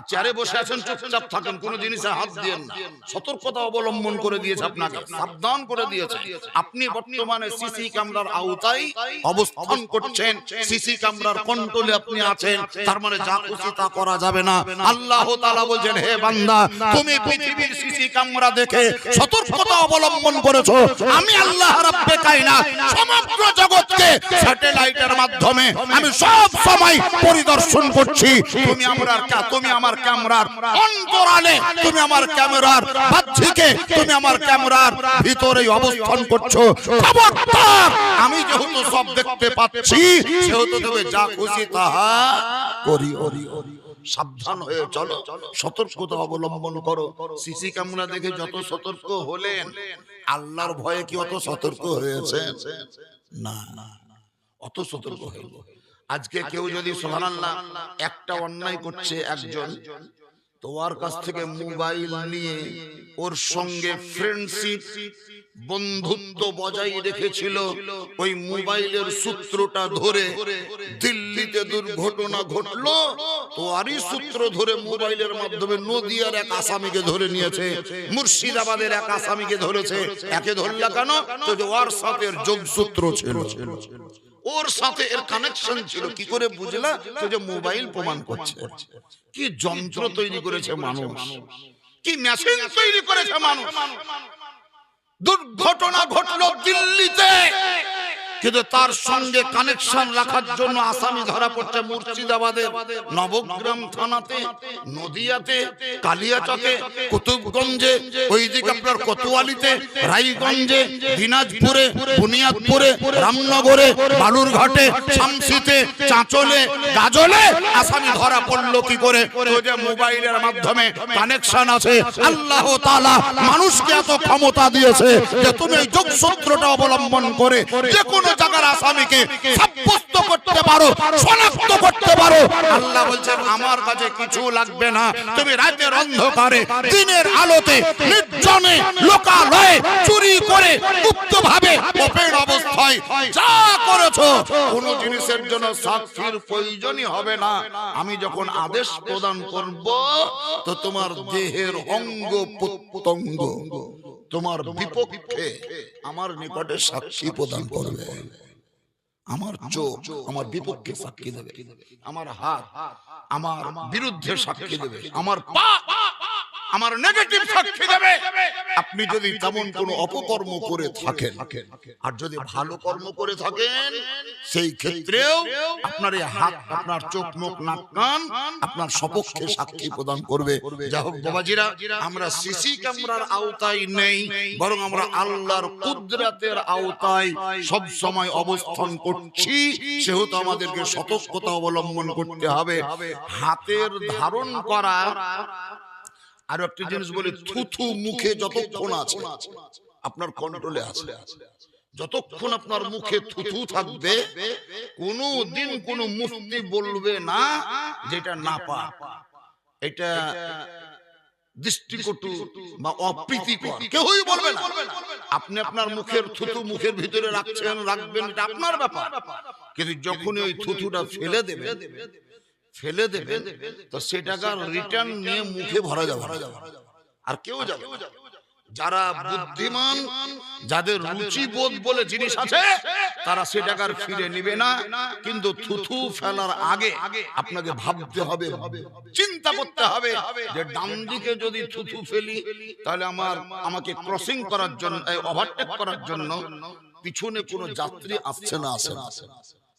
চেয়ারে বসে আছেন চুপচাপ থাকেন, কোন জিনিসে হাত দিয়েন না। সতর্কতা অবলম্বন করে দিয়েছে, আপনাকে সাবধান করে দিয়েছে। আপনি বর্তমানে সিসি ক্যামেরার আওতায় অবস্থান করছেন, সিসি ক্যামেরার কন্ট্রোলে আপনি আছেন, তার মানে যা খুশি তা করা যাবে না। আল্লাহ তাআলা বলেন হে বান্দা তুমি পৃথিবীর সিসি ক্যামেরা দেখে সতর্কতা অবলম্বন করেছো, আমি আল্লাহ রাব্বে কায়নাত সমগ্র জগৎকে স্যাটেলাইটের মাধ্যমে আমি সব সময় পরিদর্শন করছি। তুমি আমার ক্যামেরার অন্তরালে, তুমি আমার ক্যামেরার বাহ্যিকে, তুমি আমার ক্যামেরার ভিতরেই অবস্থান করছো। খবরদার, আমি যেহেতু সব দেখতে পাচ্ছি সেহেতু তুমি যা খুশি তাহা করিও। সাবধান হয়ে চলো, সতর্কতা অবলম্বন করো। সিসি ক্যামেরা দেখে যত সতর্ক হলেন, আল্লাহর ভয়ে কি অত সতর্ক হয়েছে? না, অত সতর্ক হইল। আজকে কেউ যদি সুবহানাল্লাহ একটা অন্যায় করছে একজন, তো ওর কাছ থেকে মোবাইল নিয়ে ওর সঙ্গে ফ্রেন্ডশিপ বন্ধুত্ব বজায় রেখেছিল, ওই মোবাইলের সূত্রটা ধরে দিল্লিতে দুর্ঘটনা ঘটলো, তো আরই সূত্র ধরে মোবাইলের মাধ্যমে নদিয়ার এক আসামিকে ধরে নিয়েছে, মুর্শিদাবাদের এক আসামিকে ধরেছে। একে ধরলা কেন? তো যে ওর সাথে যোগসূত্র ছিল, ওর সাথে এর কানেকশন ছিল। কি করে বুঝলা? তো যে মোবাইল প্রমাণ করছে। কি যন্ত্র তৈরি করেছে মানুষ, কি মেশিন তৈরি করেছে মানুষ। দুর্ঘটনা ঘটলো দিল্লিতে, কিন্তু তার সঙ্গে কানেকশন রাখার জন্য আসামি ধরা পড়ছে মুর্শিদাবাদের নবগ্রাম থানাতে, নদিয়াতে, কালিয়াচকে, কুতুবগঞ্জে, ওইদিকে আপনার কোতোয়ালিতে, রায়গঞ্জে, দিনাজপুরে, বুনিয়াদপুরে, রামনগরে, বালুরঘাটে, শামসিতে, চাঁচলে, গাজলে আসামি ধরা পড়লো। কি করে? যে মোবাইলের মাধ্যমে কানেকশন আছে। আল্লাহ তাআলা মানুষকে এত ক্ষমতা দিয়েছে যে তুমি এই যোগসূত্রটা অবলম্বন করে যে কোনো জায়গার আসামিকে সাব্যস্ত করতে পারো, শনাক্ত করতে পারো। আল্লাহ বলছেন আমার কাছে কিছু লাগবে না, তুমি রাতের অন্ধকারে দিনের আলোতে নির্জনে লোকালয়ে চুরি করে গুপ্তভাবে ওপেন অবস্থায় যা করেছো কোন জিনিসের জন্য সাক্ষীর প্রয়োজনই হবে না। আমি যখন আদেশ প্রদান করব তো তোমার দেহের অঙ্গ প্রত্যঙ্গ তোমার বিপক্ষে আমার নিকটে সাক্ষী প্রদান করবে। আমার চোখ আমার বিপক্ষে সাক্ষী দেবে, আমার হাত আমার বিরুদ্ধে সাক্ষী দেবে, আমার পা আমার নেগেটিভ সাক্ষী দেবে। আপনি যদি তেমন কোনো অপকর্ম করে থাকেন আর যদি ভালো কর্ম করে থাকেন, সেই ক্ষেত্রেও আপনার এই হাত, আপনার চোখ, মুখ, নাক, কান আপনার সপক্ষে সাক্ষী প্রদান করবে। যাই হোক বাবাজিরা, আমরা সিসি ক্যামেরার আওতায় নেই, বরং আমরা আল্লাহর কুদরতের আওতায় সব সময় অবস্থান করছি। সেহেতু আমাদেরকে সতর্কতা অবলম্বন করতে হবে। হাতের ধারণ করা আর একটা জিনিস বলি, থুথু মুখে যতক্ষণ আছে আপনার কন্ট্রোলে আছে, যতক্ষণ আপনার মুখে থুথু থাকবে কোনো দিন কোনো মুফতি বলবে না যেটা নাপাক। এটা দৃষ্টিকটু বা অপ্রীতিকর কেউই বলবে না। আপনি আপনার মুখের থুতু মুখের ভিতরে রাখছেন, রাখবেন, এটা আপনার ব্যাপার। কিন্তু যখন ওই থুতুটা ফেলে দেবেন তো সেটাকে রিটার্ন নিয়ে মুখে ভরা যাবে আর কেউ যাবে। যারা বুদ্ধিমান, যাদের রুচিবোধ বলে জিনিস আছে, তারা সেটাকে ফিরে নিবে না। কিন্তু থুথু ফেলার আগে আপনাকে ভাবতে হবে, চিন্তা করতে হবে যে ডান দিকে যদি থুথু ফেলি তাহলে আমাকে ক্রসিং করার জন্য, ওভারটেক করার জন্য পিছনে কোনো যাত্রী আসছে না।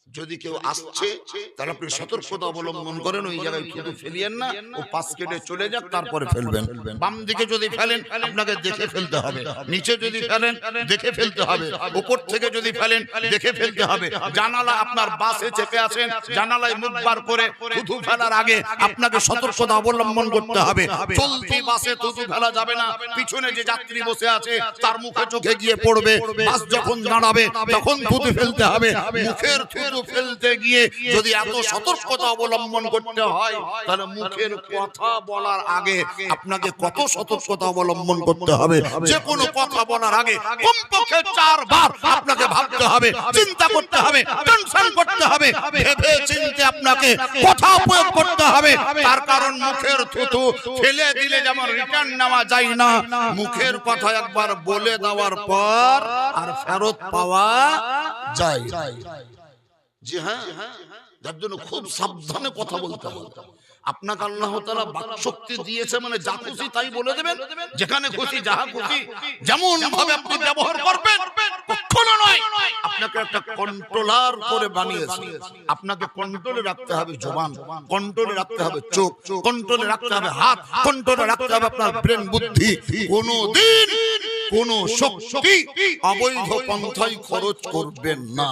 যদি কেউ আসছে তাহলে আপনি সতর্কতা অবলম্বন করেন, ওই জায়গায় থুতু ফেলিয়েন না, ও পাশ কেটে চলে যাক, তারপরে ফেলবেন। বাম দিকে যদি ফেলেন আপনাকে দেখে ফেলতে হবে, নিচে যদি ফেলেন দেখে ফেলতে হবে, উপর থেকে যদি ফেলেন দেখে ফেলতে হবে। জানালা, আপনার বাসে চেপে আছেন, জানালায় মুখ বার করে থুতু ফেলার আগে আপনাকে সতর্কতা অবলম্বন করতে হবে। চলতি বাসে থুতু ফেলা যাবে না, পিছনে যে যাত্রী বসে আছে তার মুখে চোখে গিয়ে পড়বে। বাস যখন দাঁড়াবে তখন থুতু ফেলতে হবে। মুখের থুতু ফেলতে গিয়ে যদি এত সতর্কতা অবলম্বন করতে হয় তাহলে মুখের কথা বলার আগে আপনাকে কত সতর্কতা অবলম্বন করতে হবে। যে কোনো কথা বলার আগে কমপক্ষে 4 বার আপনাকে ভাবতে হবে, চিন্তা করতে হবে, টেনশন করতে হবে, ভেবে চিন্তে আপনাকে কথা প্রয়োগ করতে হবে। তার কারণ মুখের থুতু ফেলে দিলে যেমন রিটার্ন নেওয়া যায় না, মুখের কথা একবার বলে দেওয়ার পর আর ফেরত পাওয়া যায়। জি হ্যাঁ, যার জন্য খুব সাবধানে কথা বলতে হবে। আপনাকে আল্লাহ তাআলা বাকশক্তি দিয়েছে, মানে যা খুশি তাই বলে দেবেন, যেখানে খুশি যাহা খুশি যেমন ভাবে আপনি ব্যবহার করবেন, কখনো নয়। আপনাকে একটা কন্ট্রোলার করে বানিয়েছে। আপনাকে কন্ট্রোলে রাখতে হবে জবান, কন্ট্রোলে রাখতে হবে চোখ, কন্ট্রোলে রাখতে হবে হাত, কন্ট্রোলে রাখতে হবে আপনার ব্রেন বুদ্ধি। কোনদিন কোন শক্তি অবৈধ পন্থায় খরচ করবেন না।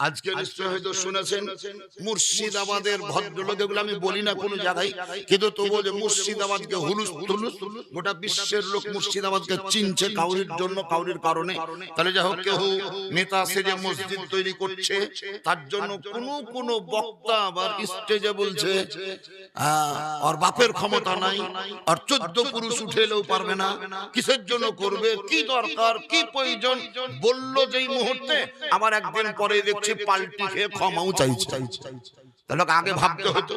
আজকে নিশ্চয় হয়তো শুনেছেন মুর্শিদাবাদের ভদ্রলোক, এগুলো আমি বলি না কোনো জায়গায়, কিন্তু তবুও যে মুর্শিদাবাদকে হুলুস তুলুস, গোটা বিশ্বের লোক মুর্শিদাবাদকে চিনছে কাউরির জন্য, কাউরির কারণে। তাহলে যাই হোক, কেউ নেতা সেজে মসজিদ তৈরি করছে, তার জন্য কোন বক্তা আবার স্টেজে বলছে আর বাপের ক্ষমতা নাই, আর 14 পুরুষ উঠে এলেও পারবে না, কিসের জন্য করবে, কি দরকার, কি প্রয়োজন বললো যেই মুহূর্তে, আবার একদিন পরে দেখছি পাল্টি খেয়ে ক্ষমাও চাইছে। তাহলে আগে ভাবতে হতো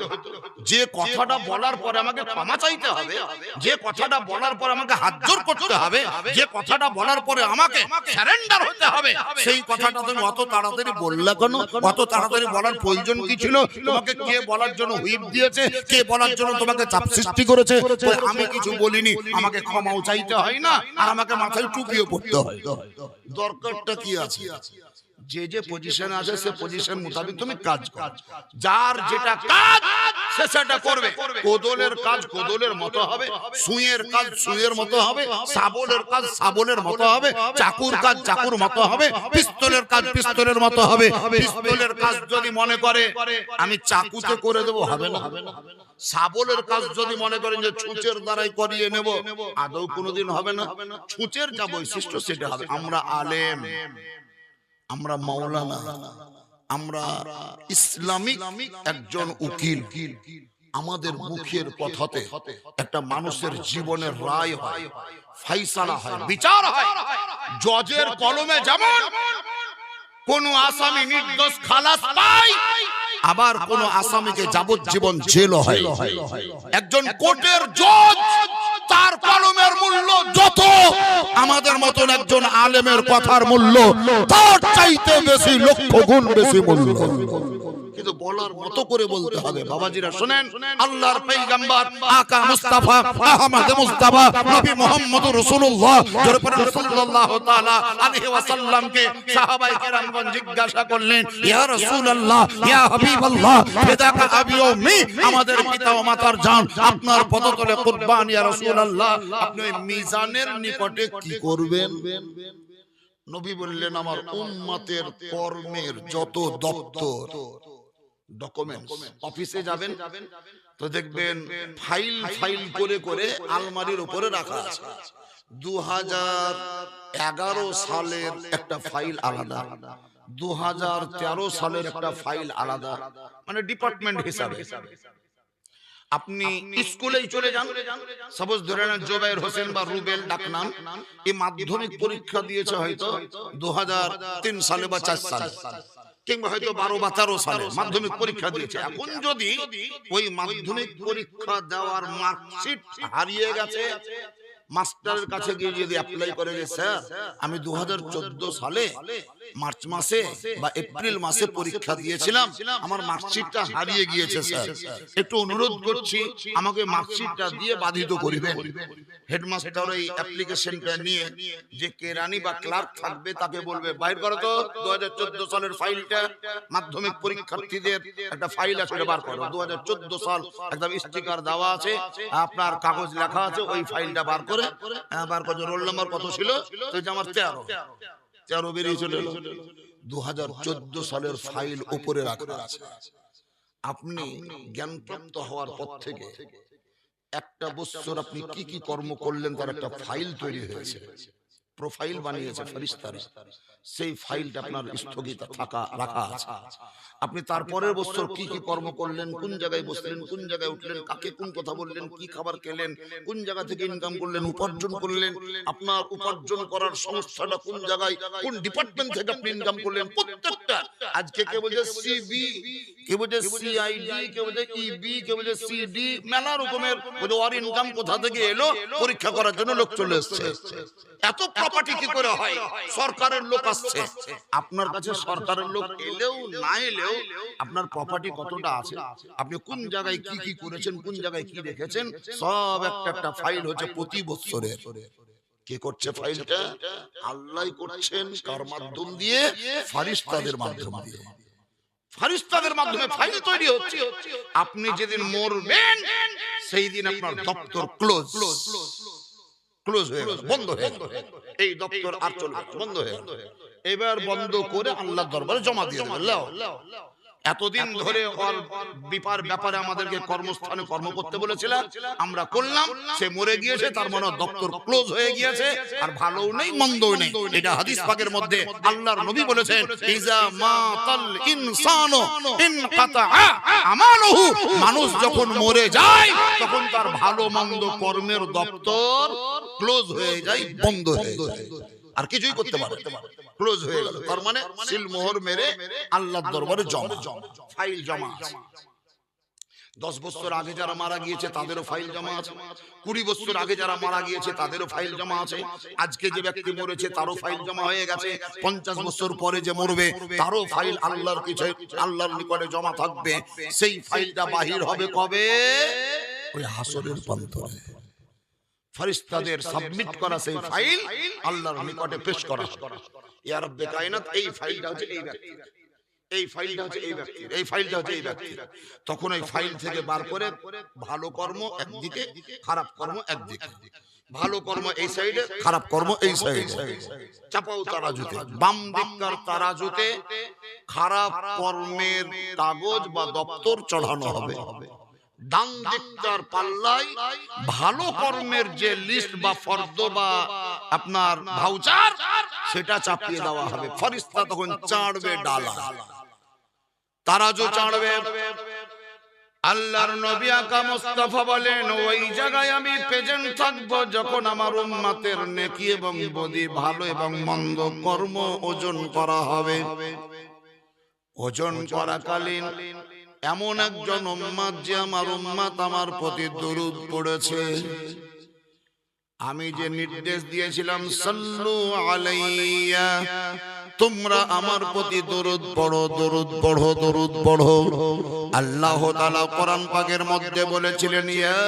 যে কথাটা বলার পরে আমাকে ক্ষমা চাইতে হবে, যে কথাটা বলার পরে আমাকে হাত জোড় করতে হবে, যে কথাটা বলার পরে আমাকে সারেন্ডার হতে হবে, সেই কথাটা তুমি অত তাড়াতাড়ি বললে কেন? অত তাড়াতাড়ি বলার প্রয়োজন কি ছিল? তোমাকে কে বলার জন্য হুইপ দিয়েছে? কে বলার জন্য তোমাকে চাপ সৃষ্টি করেছে? আমি কিছু বলিনি, আমাকে ক্ষমাও চাইতে হয় না, আর আমাকে মাথায় টুপিও পড়তে হয়। দরকারটা কি আছে? যে যে পজিশনে আছে সে পজিশন মোতাবেক তুমি কাজ করো। যার যেটা কাজ সে সেটা করবে। কোদলের কাজ কোদলের মতো হবে, সুইয়ের কাজ সুইয়ের মতো হবে, শাবলের কাজ শাবলের মতো হবে, চাকুর কাজ চাকুর মতো হবে, পিস্তলের কাজ পিস্তলের মতো হবে। পিস্তলের কাজ যদি মনে করে আমি চাকুতে করে দেবো, হবে না। শাবলের কাজ যদি মনে করেন যে ছুঁচের দ্বারাই করিয়ে নেব, আদৌ কোনোদিন হবে না। ছুঁচের যা বৈশিষ্ট্য সেটা হবে। আমরা আলেম, আমরা মাওলানা, আমরা ইসলামিক একজন উকিল, আমাদের মুখের কথাতে একটা মানুষের জীবনের রায় হয়, ফাইসালা হয়, বিচার হয়। জজের কলমে যেমন কোন আসামি নির্দোষ খালাস পায়, আবার কোন আসামিকে যাবজ্জীবন জেল হয়। একজন কোর্টের জজ, তার কলমের মূল্য যত, আমাদের মতন একজন আলেমের কথার মূল্য তার চাইতে বেশি, লক্ষ গুণ বেশি মূল্য। কিন্তু বলার মতো করে বলতে হবে। বাবাজিরা শুনেন, আল্লাহর পয়গম্বর আকা মুস্তাফা আহমদ মুস্তাফা নবী মুহাম্মদ রাসূলুল্লাহ সাল্লাল্লাহু তাআলা আলাইহি ওয়াসাল্লামকে সাহাবায়ে কেরামগণ জিজ্ঞাসা করলেন, ইয়া রাসূলুল্লাহ, ইয়া হাবিবাল্লাহ, ফিদাকা আবি ওয়া উম্মি, আমাদের পিতা ও মাতার জান আপনার পদতলে কুরবান, ইয়া রাসূলুল্লাহ, আপনি মিজানের নিকটে কি করবেন? নবী বললেন, আমার উম্মতের কর্মের যত দপ্তর ডকুমেন্টস, অফিসে যাবেন তো দেখবেন ফাইল ফাইল করে করে আলমারির উপরে রাখা আছে। 2011 সালের একটা ফাইল আলাদা, 2013 সালের একটা ফাইল আলাদা, মানে ডিপার্টমেন্ট হিসাবে। আপনি স্কুলেই চলে যান, সাপোজ ধরে নেন জোবায়ের হোসেন বা রুবেল ডাকনাম, এই মাধ্যমিক পরীক্ষা দিয়েছে হয়তো 2003 সালে বা 4 সালে, কিংবা হয়তো 12 বা 13 সালে মাধ্যমিক পরীক্ষা দিয়েছে। এখন যদি ওই মাধ্যমিক পরীক্ষা দেওয়ার মার্কশিট হারিয়ে গেছে, মাস্টারের কাছে গিয়ে যদি অ্যাপ্লাই করে যে স্যার আমি 2014 সালে মার্চ মাসে বা এপ্রিল মাসে পরীক্ষা দিয়েছিলাম, আমার মার্কশিটটা হারিয়ে গিয়েছে স্যার, একটু অনুরোধ করছি আমাকে মার্কশিটটা দিয়ে বাধিত করিবেন। হেডমাস্টার এই অ্যাপ্লিকেশনটা নিয়ে যে কেরানি বা ক্লার্ক থাকবে তাকে বলবে বাইর করো তো 2014 সালের ফাইলটা, মাধ্যমিক পরীক্ষার্থীদের একটা ফাইল আছে বার করো, 2014 সাল একদম স্টিকার দেওয়া আছে, আপনার কাগজ লেখা আছে, ওই ফাইলটা বার করে রোল নাম্বার কত ছিল, তো আমার 13 বেরিয়ে চলে এলো। 2014 সালের ফাইল উপরে রাখা আছে। আপনি জ্ঞানপ্রাপ্ত হওয়ার পর থেকে একটা বছর আপনি কি কি কর্ম করলেন তার একটা ফাইল তৈরি হয়েছে, প্রোফাইল বানিয়েছে ফেরেশতারা, সেই ফাইলটা আপনার স্থগিত রাখা আছে। আপনি তারপরের বছর কি কি কর্ম করলেন, কোন জায়গায় বসলেন, কোন জায়গায় উঠলেন, কাকে কোন কথা বললেন, কি খাবার খেলেন, কোন জায়গা থেকে ইনকাম করলেন, উপার্জন করলেন, আপনার উপার্জন করার সংস্থাটা কোন জায়গায়, কোন ডিপার্টমেন্ট থেকে আপনি ইনকাম করলেন, প্রত্যেকটা। আজকে কে বলছে সিবি, কে বলছে সিআইডি, কে বলছে ইবি, কে বলছে সিডি, মেলা রকমের ওর ইনকাম কোথা থেকে এলো পরীক্ষা করার জন্য লোক চলে এসেছে। এত প্রপার্টি কি করে হয়? সরকারের লোক আসছে আপনার কাছে, সরকারের লোক এলেও না এলেও আপনার প্রপার্টি কতটা আছে, আপনি কোন জায়গায় কি কি করেছেন, কোন জায়গায় কি রেখেছেন, সব একটা একটা ফাইল হচ্ছে প্রতি বছরের। কে করছে ফাইলটা? আল্লাহই করছেন। কার মাধ্যম দিয়ে? ফেরেশতাদের মাধ্যম দিয়ে। ফেরেশতাদের মাধ্যমে ফাইল তৈরি হচ্ছে। আপনি যেদিন মরবেন সেই দিন আপনার দপ্তর ক্লোজ হয়ে গেল, বন্ধ হয়ে গেল, এই দপ্তর আর চলবে না, বন্ধ হয়ে গেল। এবার বন্ধ করে আল্লাহর দরবারে জমা দিয়ে দেবেন। এতদিন ধরে ওর ব্যাপারে আমাদেরকে কর্মস্থানে কর্ম করতে বলেছিলাম, আমরা করলাম, সে মরে গিয়েছে, তার মানে দপ্তর ক্লোজ হয়ে গিয়েছে, আর ভালোও নেই মন্দও নেই। এটা হাদিস পাকের মধ্যে আল্লাহর নবী বলেছেন, ইজা মাতাল ইনসানু ইনকাতা আমালুহু, মানুষ যখন মরে যায় তখন তার ভালো মন্দ কর্মের দপ্তর ক্লোজ হয়ে যায়, বন্ধ হয়ে যায়, আর কিছুই করতে পারে, ক্লোজ হয়ে গেল। তার মানে সিল মোহর মেরে আল্লাহর দরবারে জমা, ফাইল জমা আছে। 10 বছর আগে যারা মারা গিয়েছে তাদেরও ফাইল জমা আছে, 20 বছর আগে যারা মারা গিয়েছে তাদেরও ফাইল জমা আছে, আজকে যে ব্যক্তি মরেছে তারও ফাইল জমা হয়ে গেছে, 50 বছর পরে যে মরবে তারও ফাইল আল্লাহর কাছে, আল্লাহর নিকটে জমা থাকবে। সেই ফাইলটা বাহির হবে কবে? ওই হাসরের প্রান্তরে ফেরেশতাদের সাবমিট করা সেই ফাইল আল্লাহর নিকটে পেশ করা হবে। ইয়া রব্বে কায়নাত, এই ফাইলটা হচ্ছে এই ব্যক্তি, এই ফাইলটা হচ্ছে এই ব্যক্তি, এই ফাইলটা হচ্ছে এই ব্যক্তি। তখন ওই ফাইল থেকে বার করে ভালো কর্ম একদিকে, খারাপ কর্ম একদিকে, ভালো কর্ম এই সাইডে, খারাপ কর্ম এই সাইডে, চাপাও তারাজুতে, বাম দিককার তারাজুতে খারাপ কর্মের কাগজ বা দপ্তর চড়ানো হবে, ডান দিকটার পাল্লায় ভালো কর্মের যে লিস্ট বা ফর্দ বা আপনার ভাউচার সেটা চাপিয়ে দেওয়া হবে। ফেরেশতা তখন চাড়বে ডালা, তারাজু চাড়বে। আল্লাহর নবী আকা মুস্তাফা বলেন, ওই জায়গায় আমি প্রেজেন্ট থাকব যখন আমার উম্মতের নেকি এবং বদি, ভালো এবং মন্দ কর্ম ওজন করা হবে। ওজন করাকালীন এমন একজন উম্মত যে আমার উম্মত আমার প্রতি দরুদ পড়েছে, আমি যে নির্দেশ দিয়েছিলাম সাল্লু আলাইয়া, তোমরা আমার প্রতি দরুদ পড়ো, দরুদ পড়ো, দরুদ পড়ো। আল্লাহ তাআলা কোরআন পাকের মধ্যে বলেছিলেন, ইয়া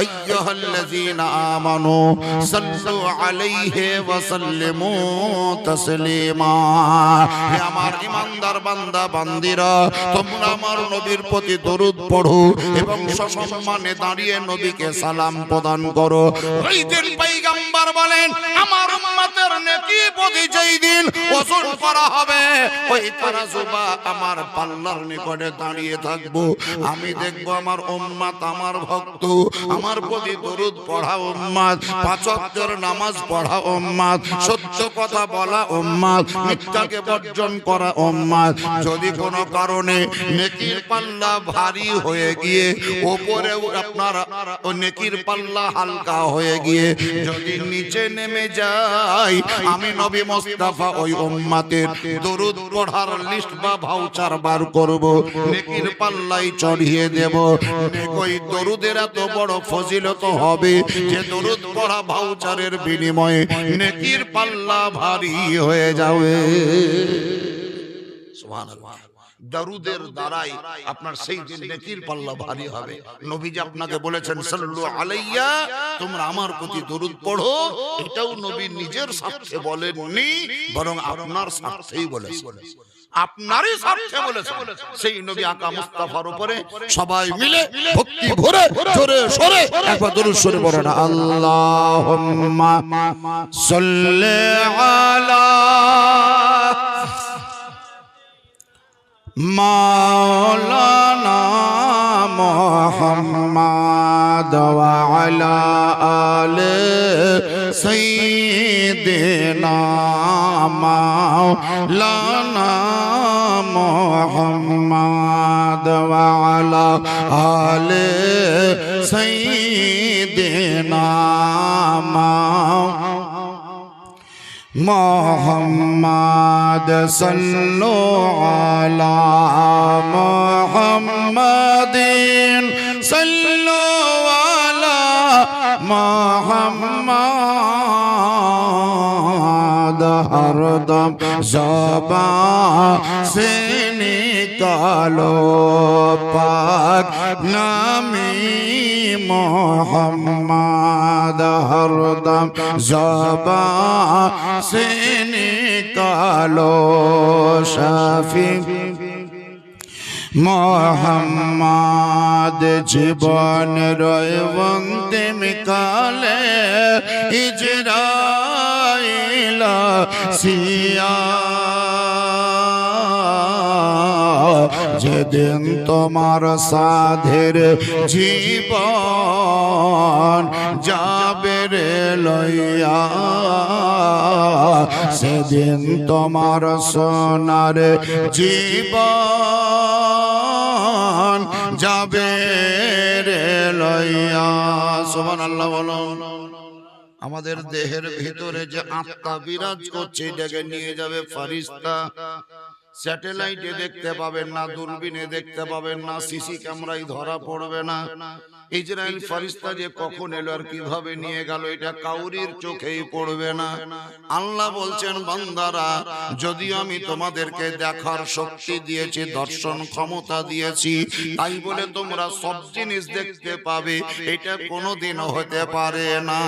আইয়ুহাল্লাযীনা আমানু সাল্লু আলাইহি ওয়া সাল্লিমু তাসলিমা, হে আমার ঈমানদার বান্দা বান্দিরা, তোমরা আমার নবীর প্রতি দরুদ পড়ো এবং সসম্মানে দাঁড়িয়ে নবীকে সালাম প্রদান করো। ওই দিন পয়গম্বর বলেন, আমার উম্মতের উম্মতের নেকি প্রতি যেই দিন ওজন করা হবে, ওই তারাজু বা আমার পাল্লার নিকটে দাঁড়িয়ে থাকবো। আমি দেখবো আমার উম্মত, আমার ভক্ত, আমার প্রতি দরুদ পড়া উম্মত, পাঁচ ওয়াক্তের নামাজ পড়া উম্মত, সত্য কথা বলা উম্মত, মিথ্যাকে বর্জন করা উম্মত। যদি কোনো কারণে নেকির পাল্লা ভারী হয়ে গিয়ে উপরে আপনার নেকির পাল্লা হালকা হয়ে গিয়ে যদি নিচে নেমে যায়, আমি নবী মুস্তাফা ওই উম্মতের দরুদ পড়ার লিস্ট বা ভাউচার বার করব, নেকির পাল্লাই চড়িয়ে দেব। ওই দরুদের এত বড় ফজিলত হবে যে দরুদ পড়া ভাউচারের বিনিময়ে নেকির পাল্লা ভারী হয়ে যাবে। সুবহানাল্লাহ। দরুদের দ্বারাই আপনার সেই দিন নেকির পাল্লা ভারী হবে। নবীজি আপনাকে বলেছেন সাল্লু আলাইয়া, তোমরা আমার প্রতি দরুদ পড়ো। এটাও নবী নিজের স্বার্থে বলেননি, বরং আপনার স্বার্থেই বলেছেন, আপনারই স্বার্থে বলেছেন। সেই নবী আকা মুস্তাফার উপরে সবাই মিলে ভক্তি ভরে জোরে সরে একবার দরুদ শরীফ পড়ে না, আল্লাহুম্মা সাল্লি আলা মাওলানা মুহাম্মাদ ওয়া আলা আলি সাইয়্যিদিনা মাওলানা মুহাম্মাদ ওয়া আলা আলি সাইয়্যিদিনা মুহাম্মাদ সাল্লু আলা মুহাম্মাদিন সাল্লু আলা মুহাম্মাদ। হরদম জবান সে নিকালো পাক নামে মুহাম্মাদ, হরদম জবান से निकालो शाफी मोहम्मद जीवन रोवंते मिकाले इजराइल सिया যেদিন তোমার সাধের জীবন যাবে রে লইয়া, সেদিন তোমার সোনার জীবন যাবে রে লইয়া। সুবহানাল্লাহ বলো। আমাদের দেহের ভিতরে যে আত্মা বিরাজ করছে এটাকে নিয়ে যাবে ফেরেশতা। স্যাটেলাইটে দেখতে পাবেন না, দূরবীনে দেখতে পাবেন না, সিসি ক্যামেরায় ধরা পড়বে না। ইসরাইল ফেরেশতা যে কখন এলো আর কিভাবে নিয়ে গেল এটা কাউরির চোখেই পড়বে না। আল্লাহ বলছেন, বান্দারা যদিও আমি তোমাদেরকে দেখার শক্তি দিয়েছি, দর্শন ক্ষমতা দিয়েছি, তাই বলে তোমরা সব জিনিস দেখতে পাবে এটা কোনোদিনও হতে পারে না।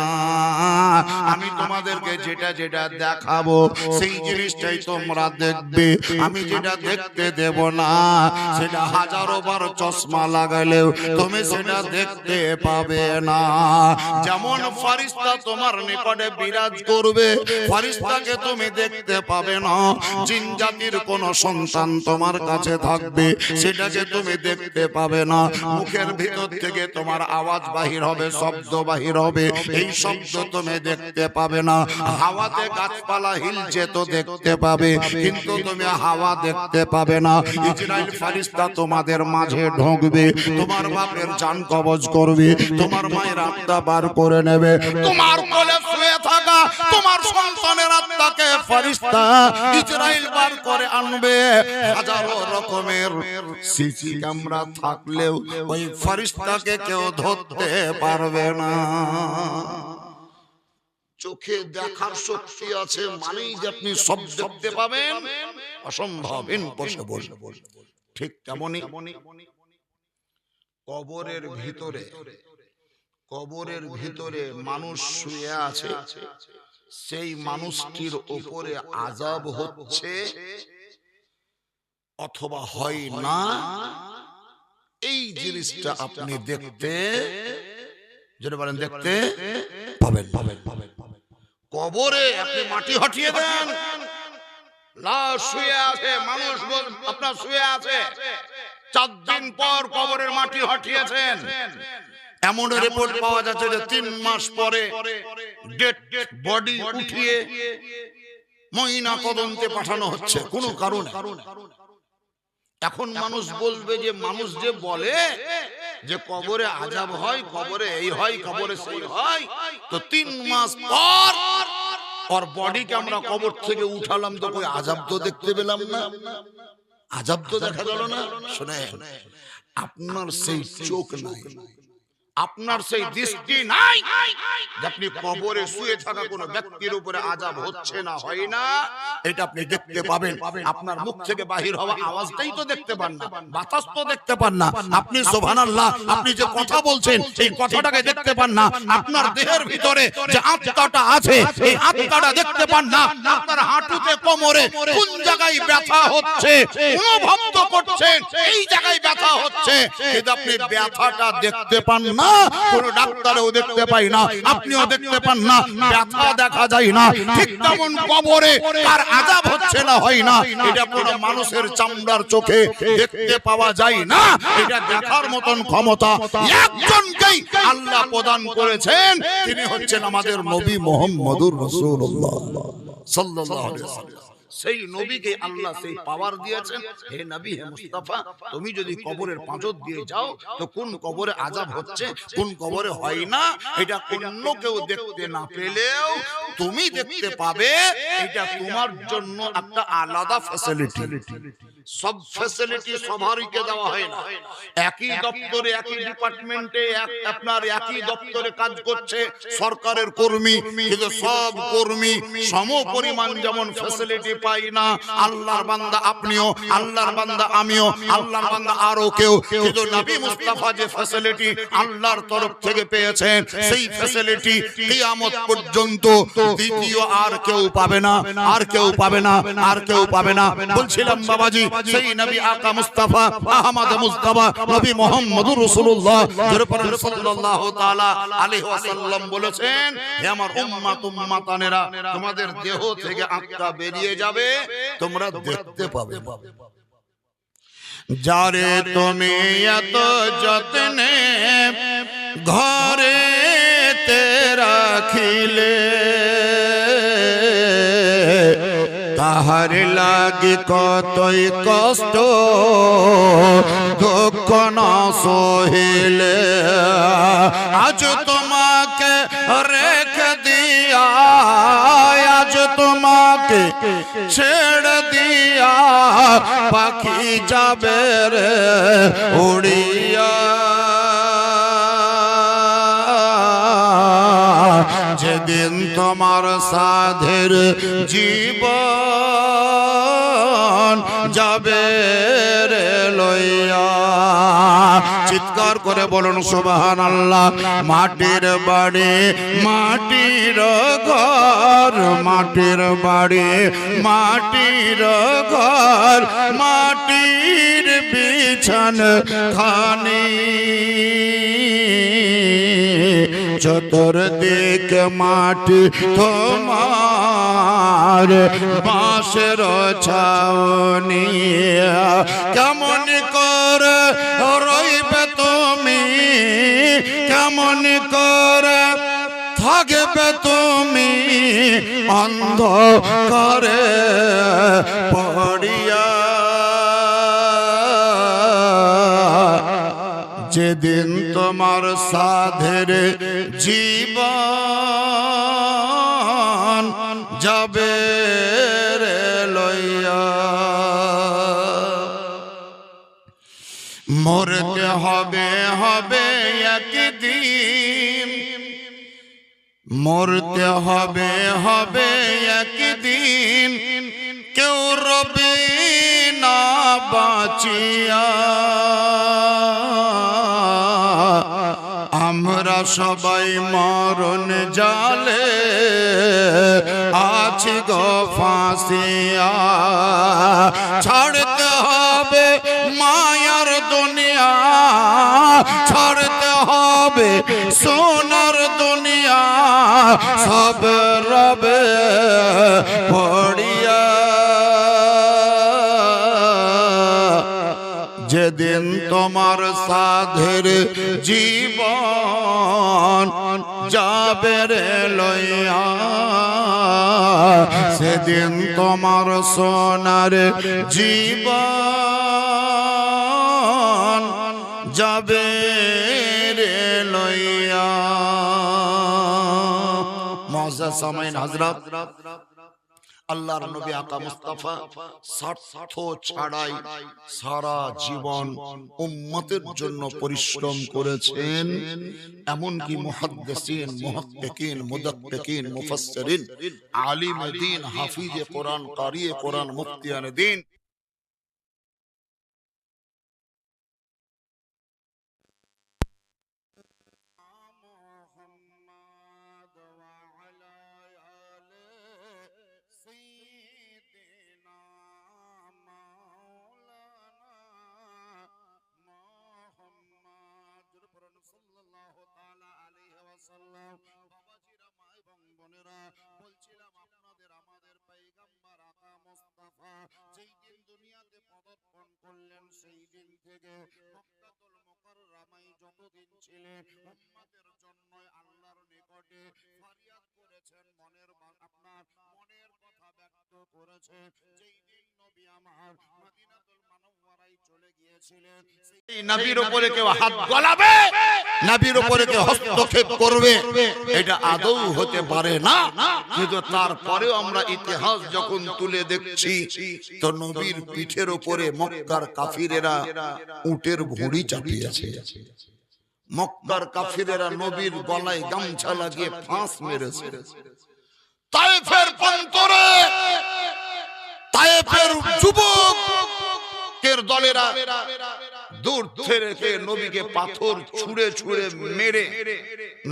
আমি তোমাদেরকে যেটা যেটা দেখাবো সেই জিনিসটাই তোমরা দেখবে। আমি যেটা দেখতে দেব না সেটা হাজারো বার চশমা লাগালেও তুমি সেটা দেখতে পাবে না। যেমন ফেরেশতা তোমার নিকটে বিরাজ করবে, ফেরেশতাকে তুমি দেখতে পাবে না। জিন জাতির কোন সন্তান তোমার কাছে থাকবে, সেটাকে তুমি দেখতে পাবে না। মুখের ভিতর থেকে তোমার আওয়াজ বাহির হবে, শব্দ বাহির হবে, এই শব্দ তুমি দেখতে পাবে না। হাওয়াতে গাছপালা হিলছে তো দেখতে পাবে, কিন্তু তুমি হাওয়া দেখতে পাবে না। ইসরাইল ফেরেশতা তোমাদের মাঝে ঢুকবে, তোমার বাপের জান কবজ করবে, তোমার মায়ের আত্মা বার করে নেবে। তোমার কোলে শুয়ে থাকা তোমার সন্তানের আত্মাকে ফেরেশতা ইসরাইল বার করে আনবে। হাজারো রকমের সিসি ক্যামেরা থাকলেও ওই ফেরেশতাকে কেউ ধরতে পারবে না। চোখে দেখার শক্তি আছে মানেই যে আপনি সব দেখতে পাবেন অসম্ভব, ইম্পসিবল। ঠিক তেমনি কবরের ভিতরে মানুষ শুয়ে আছে, সেই মানুষটির উপরে আযাব হচ্ছে অথবা হয় না, এই জিনিসটা আপনি দেখতে যেটা বলেন দেখতে পাবেন। কবরে আপনি মাটি হটিয়ে দেন, লাশ শুয়ে আছে, মানুষ আপনার শুয়ে আছে, 4 দিন পর কবরের মাটি হটিয়েছেন, এমন রিপোর্ট পাওয়া যাচ্ছে যে 3 মাস পরে ডেড বডি উঠিয়ে ময়না তদন্তে পাঠানো হচ্ছে কোন কারণে। এখন মানুষ বলবে যে, মানুষ যে বলে যে কবরে আযাব হয়, কবরে এই হয়, কবরে সেই হয়, তো 3 মাস পর ওর বডিকে আমরা কবর থেকে উঠালাম, তো কই আযাব তো দেখতে পেলাম না, আযাব তো দেখা গেল না। শুনেন, আপনার সেই চোখ নাই, আপনার সেই দৃষ্টি নাই যে আপনি কবরে শুয়ে থাকা কোনো ব্যক্তির উপরে আযাব হচ্ছে না হয় না এটা আপনি দেখতে পাবেন। আপনার মুখ থেকে বাহির হওয়া আওয়াজটাই তো দেখতে পান না, বাতাস তো দেখতে পান না, আপনি সুবহানাল্লাহ আপনি যে কথা বলছেন এই কথাটাকে দেখতে পান না, আপনার দেহের ভিতরে যে আত্মাটা আছে এই আত্মাটা দেখতে পান না, আপনার হাঁটুতে কোমরে কোন জায়গায় ব্যথা হচ্ছে অনুভব তো করছেন, এই জায়গায় ব্যথা হচ্ছে, কিন্তু আপনি ব্যথাটা দেখতে পান না, কোন ডাক্তারও দেখতে পাই না, আপনিও দেখতে পান না, ব্যথা দেখা যায় না। ঠিক তেমন কবরে কার আযাব হচ্ছে না হয় না এটা কোন মানুষের চামড়ার চোখে দেখতে পাওয়া যায় না, এটা দেখার মতন ক্ষমতা একজনকেই আল্লাহ প্রদান করেছেন, তিনি হচ্ছেন আমাদের নবী মুহাম্মদুর রাসূলুল্লাহ সাল্লাল্লাহু আলাইহি ওয়াসাল্লাম। সেই নবীকে আল্লাহ সেই পাওয়ার দিয়েছেন, হে নবী, হে মুস্তাফা, তুমি যদি কবরের পাঁজর দিয়ে যাও তো কোন কবরে আযাব হচ্ছে কোন কবরে হয় না এটা অন্য কেউ দেখতে না পেলেও তুমি দেখতে পাবে, এটা তোমার জন্য একটা আলাদা ফ্যাসিলিটি। সব ফ্যাসিলিটি সবারকে দেওয়া হয় না, একই দপ্তরে একই ডিপার্টমেন্টে আপনার একই দপ্তরে কাজ করছে সরকারের কর্মী, কিন্তু সব কর্মী সমপরিমাণ যেমন ফ্যাসিলিটি পাই না। আল্লাহর বান্দা আপনিও, আল্লাহর বান্দা আমিও, আল্লাহর বান্দা আরো কেউ, কিন্তু নবী মুস্তাফা যে ফ্যাসিলিটি আল্লাহর তরফ থেকে পেয়েছেন সেই ফ্যাসিলিটি কিয়ামত পর্যন্ত দ্বিতীয় আর কেউ পাবে না, আর কেউ পাবে না, আর কেউ পাবে না। বলছিলাম বাবাজি, সেই নবী আকা মুস্তাফা আহমদ মুস্তাফা নবী মুহাম্মদুর রাসূলুল্লাহ সাল্লাল্লাহু তাআলা আলাইহি ওয়াসাল্লাম বলেছেন, হে আমার উম্মত উম্মাতানেরা, তোমাদের দেহ থেকে আত্মা বেরিয়ে যাবে, তোমরা দেখতে পাবে। যারে তুমি এত যত্নে ঘরে তে রাখিলে, তাহার লাগি কতই কষ্ট দুঃখ না সহিলে, আজ তোমাকে রেখে দিয়া, আজ তোমাকে ছেড়ে দিয়া পাখি যাবে রে উড়িয়া, যেদিন তোমার সাধের জীবন যাবে রে লইয়া। চিৎকার করে বলুন সুবহানাল্লাহ। মাটির বাড়ি মাটির ঘর, মাটির বাড়ি মাটির ঘর, মাটির বিছান খানি, চতুর্দিক মাটি তোমার বাঁশের ছাউনি, কেমন করে রইবে তুমি, কেমন করে থাকবে তুমি অন্ধকারে পড়িয়া, যেদিন তোমার সাধের জীবন যাবে রে লইয়া। মরতে হবে হবে একদিন, মরতে হবে হবে একদিন, কেউ রবে না বাঁচিয়া, আমরা সবাই মরণ জালে আছি গো ফাঁসিয়া, ছাড়তে হবে মায়ার দুনিয়া, ছাড়তে হবে সোনার দুনিয়া, সব রবে পড়িয়া যেদিন তোমার সাধের জীবন যাবে রে লইয়া সেদিন তোমার সোনার জীবন যাবে রে লইয়া। মুআজ্জাজ সামাইন হযরত, আল্লাহর নবী আকা মুস্তাফা স্বার্থ ছাড়াই সারা জীবন উম্মতের জন্য পরিশ্রম করেছেন। এমনকি মুহাদ্দিসিন, মুহাক্কিকিন, মুদাক্কিকিন, মুফাসসিরিন, আলিমে দ্বীন, হাফিজে কোরআন, কারিয়ে কোরআন, মুফতিয়ানে দ্বীন বলছিলাম আপনাদের আমাদের পয়গম্বর আকা মুস্তাফা যেই দিন দুনিয়াতে পদার্পণ করলেন সেই দিন থেকে মক্কাতুল মুকাররমায় যতদিন ছিলেন উম্মতের জন্য আল্লাহর নিকটে ফরিয়াদ করেছেন, আপনার মনের কথা ব্যক্ত করেছেন। যেই দিন নবী আমার মদিনাতুল মুনাওয়ারায় চলে গিয়েছিলেন, সেই নবীর উপরে কেউ হাত গলাবে, নবীর উপরে কেউ হস্তক্ষেপ করবে, এটা আদৌ হতে পারে না। কিন্তু তারপরেও আমরা ইতিহাস যখন তুলে দেখছি তো নবীর পিঠের উপরে মক্কার কাফিরেরা উটের ভুঁড়ি চাপিয়েছে। মক্কার কাফিরেরা নবীর গলায় গামছা লাগিয়ে ফাঁস মেরেছে। তায়েফের প্রান্তরে তায়েফের যুবকের দলেরা দূর থেকে নবীকে পাথর ছুঁড়ে ছুঁড়ে মেরে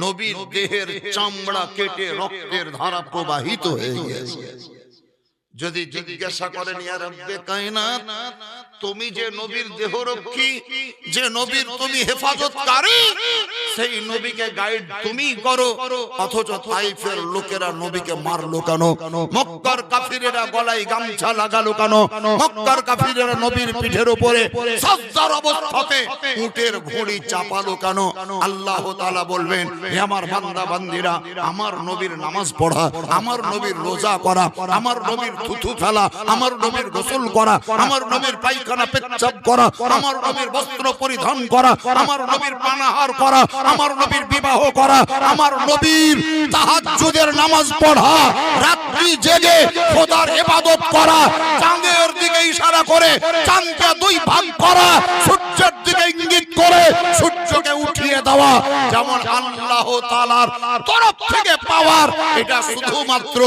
নবীর দেহের চামড়া কেটে রক্তের ধারা প্রবাহিত হয়ে গিয়েছে। যদি জিজ্ঞাসা করেন ইয়া রব্বে কায়নাত, তুমি যে নবীর দেহরক্ষী, যে নবীর তুমি হেফাজতকারী, সেই নবীকে গাইড তুমি করো, অথচ তাইফের লোকেরা নবীকে মারলো কেন? মক্কার কাফিরেরা গলায় গামছা লাগালো কেন? মক্কার কাফিরেরা নবীর পিঠের উপরে সাজদার অবস্থাতে উটের ভুঁড়ি চাপালো কেন? আল্লাহ তাআলা বলবেন, হে আমার বান্দা বান্দীরা, আমার নবীর নামাজ পড়া, আমার নবীর রোজা করা, আমার নবীর থুথু ফেলা, আমার নবীর গোসল করা, আমার নবীর পায়খানা পেচ্ছাপ করা, আমার নবীর বস্ত্র পরিধান করা, আমার নবীর পানাহার করা, আমার নবীর বিবাহ করা, আমার নবীর তাহাজ্জুদের নামাজ পড়া, রাত্রি জেগে খোদার ইবাদত করা, চাঁদের দিকে ইশারা করে চাঁদকে দুই ভাগ করা, সূর্যের দিকে ইঙ্গিত করে সূর্যকে উঠিয়ে দেওয়া, যেমন আল্লাহ তাআলার তরফ থেকে পাওয়ার, এটা শুধুমাত্র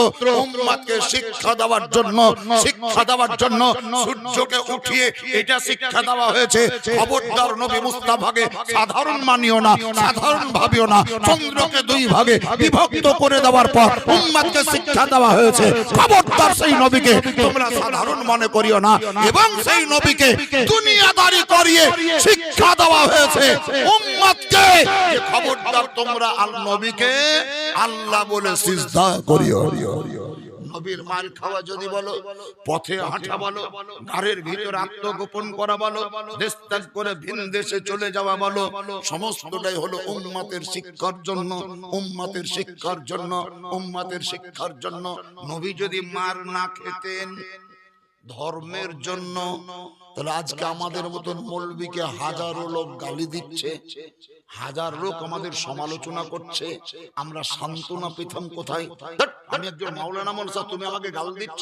উম্মতকে শিক্ষা দেওয়ার জন্য, শিক্ষা দেওয়ার জন্য সূর্যকে উঠিয়ে এটা শিক্ষা দেওয়া হয়েছে। খবরদার নবী মুস্তাফাকে সাধারণ মানিও না, সাধারণ ভাবিও না। চন্দ্রকে দুই ভাগে বিভক্ত করে দেওয়ার পর উম্মতকে শিক্ষা দেওয়া হয়েছে, খবরদার সেই নবীকে তোমরা সাধারণ মনে করিও না। এবং সেই নবীকে দুনিয়াদারি করিয়ে শিক্ষা দেওয়া হয়েছে উম্মতকে, খবরদার তোমরা আল নবীকে আল্লাহ বলে সিজদা করিও। নবীর মার খাওয়া যদি বলো, পথে হাঁটা বলো, ঘরের ভিতর আত্মগোপন করা বলো, দেশ ত্যাগ করে ভিন দেশে চলে যাওয়া বলো, সমস্তটাই হলো উম্মতের শিক্ষার জন্য, উম্মতের শিক্ষার জন্য, উম্মতের শিক্ষার জন্য। নবী যদি মার না খেতেন ধর্মের জন্য, তাহলে আজকে আমাদের মতন মৌলবীকে হাজারো লোক গালি দিচ্ছে, হাজার লোক আমাদের সমালোচনা করছে, আমরা সান্ত্বনা পেতাম কোথায়? আমি একজন মাওলানা মোল্লা, তুমি আমাকে গাল দিচ্ছ,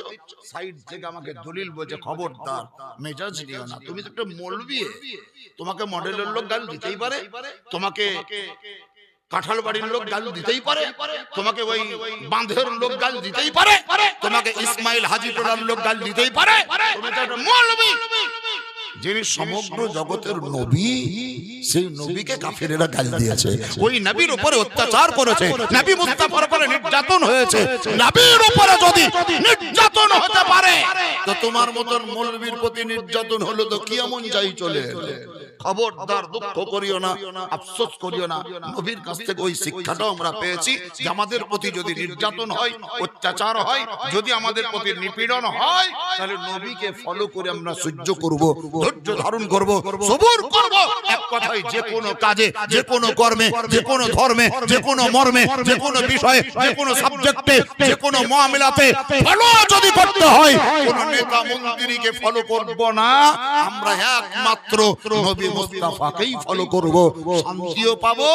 সাইড থেকে আমাকে দলিল বলছে, খবরদার মেজাজ নিও না, তুমি তো একটা মৌলবী, তোমাকে মডেলের লোক গাল দিতেই পারে, তোমাকে কাঁঠাল বাড়ির লোক গাল দিতেই পারে, তোমাকে ওই বাঁধের লোক গাল দিতেই পারে, তোমাকে ইসমাইল হাজি টোলার লোক গাল দিতেই পারে, তুমি তো একটা মৌলবী। যিনি সমগ্র জগতের নবী, সেই নবীকে কাফেরেরা গাল দিয়েছে, ওই নবীর উপরে অত্যাচার করেছে, নবী মুস্তাফার উপরে নির্যাতন হয়েছে। নবীর উপরে যদি নির্যাতন হতে পারে তো তোমার মতন মৌলবীর প্রতি নির্যাতন হলো তো কি এমন যাই চলে এলো? খবরদার দুঃখ করিও না, আফসোস করিও না। নবীর কাছ থেকে ওই শিক্ষাটাও আমরা পেয়েছি যে আমাদের প্রতি যদি নির্যাতন হয়, অত্যাচার হয়, যদি আমাদের প্রতি নিপীড়ন হয়, তাহলে নবীকে ফলো করে আমরা সহ্য করব, ধৈর্য ধারণ করব, সবর করব। এক কথায় যে কোনো কাজে, যে কোনো কর্মে, যে কোনো ধর্মে, যে কোনো মর্মে, যে কোনো বিষয়ে, যে কোনো সাবজেক্টে, যে কোনো মুআমিলাতে ফলো যদি করতে হয়, কোন নেতা মন্ত্রীকে ফলো করব না, আমরা একমাত্র নবী মুস্তাফাকেই ফলো করব। শান্তিও পাবো,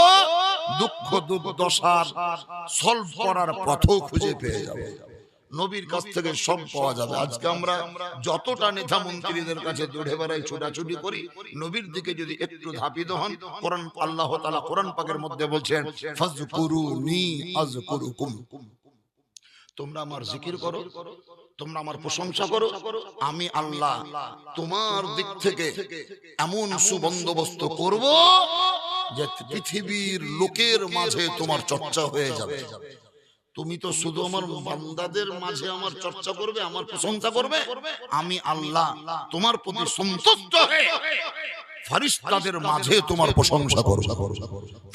দুঃখ দুর্দশার সলভ করার পথও খুঁজে পেয়ে যাব। নবীর কাছ থেকে সব পাওয়া যাবে। আজকে আমরা যতটা নেতা মন্ত্রীদের কাছে দৌড়ে বেড়াই, ছোটাছুটি করি, নবীর দিকে যদি একটু ধাপিত হন, কোরআন আল্লাহ তাআলা কোরআন পাকের মধ্যে বলছেন ফাযকুরুনি আযকুরুকুম, তোমরা আমার জিকির করো, তোমরা আমার প্রশংসা করো, আমি আল্লাহ তোমার দিক থেকে এমন সুবন্দোবস্ত করব যে পৃথিবীর লোকের মাঝে তোমার চর্চা হয়ে যাবে। তুমি তো শুধু আমার বান্দাদের মাঝে আমার চর্চা করবে, আমার প্রশংসা করবে, আমি আল্লাহ তোমার প্রতি সন্তুষ্ট হয়ে ফেরেশতাদের মাঝে তোমার প্রশংসা করব,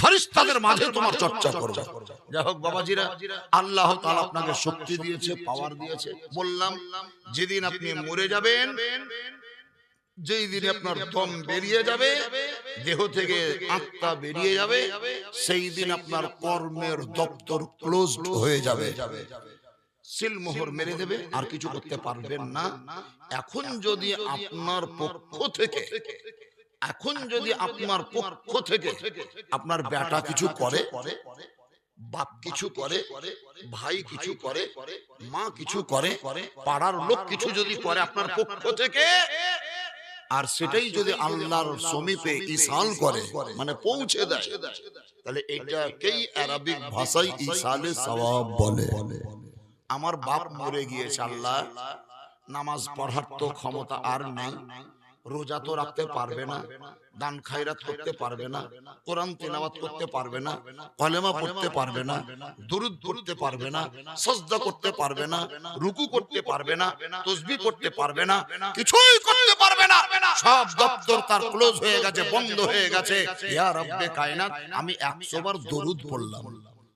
ফেরেশতাদের মাঝে তোমার চর্চা করব। যাই হোক বাবাজিরা, আল্লাহ তাআলা আপনাকে শক্তি দিয়েছে, পাওয়ার দিয়েছে। বললাম যেদিন আপনি মরে যাবেন, যেই দিনে আপনার দম বেরিয়ে যাবে, দেহ থেকে আত্মা বেরিয়ে যাবে, সেই দিন আপনার কর্মের দপ্তর ক্লোজড হয়ে যাবে, সিলমোহর মেরে দেবে, আর কিছু করতে পারবেন না। এখন যদি আপনার পক্ষ থেকে, এখন যদি আপনার পক্ষ থেকে আপনার বেটা কিছু করে, বাপ কিছু করে, ভাই কিছু করে, মা কিছু করে, পাড়ার লোক কিছু যদি করে আপনার পক্ষ থেকে, আর সেটাই যদি আল্লাহর সমীপে ইসাল করে, মানে পৌঁছে দেয়, তাহলে এটাকেই আরবিক ভাষায় ইসালে সওয়াব বলে। আমার বাপ মরে গিয়েছে, আল্লাহ নামাজ পড়ার তো ক্ষমতা আর নেই, রোজা তো রাখতে পারবে না, দান খায়রাত করতে পারবে না, কোরআন তেলাওয়াত করতে পারবে না, কলেমা পড়তে পারবে না, দুরূদ পড়তে পারবে না, সিজদা করতে পারবে না, রুকু করতে পারবে না, তাসবিহ করতে পারবে না, কিছুই করতে পারবে না, সব দপ্তর তার ক্লোজ হয়ে গেছে, বন্ধ হয়ে গেছে। ইয়া রব্বে কায়নাত, আমি 100 বার দরুদ পড়লাম,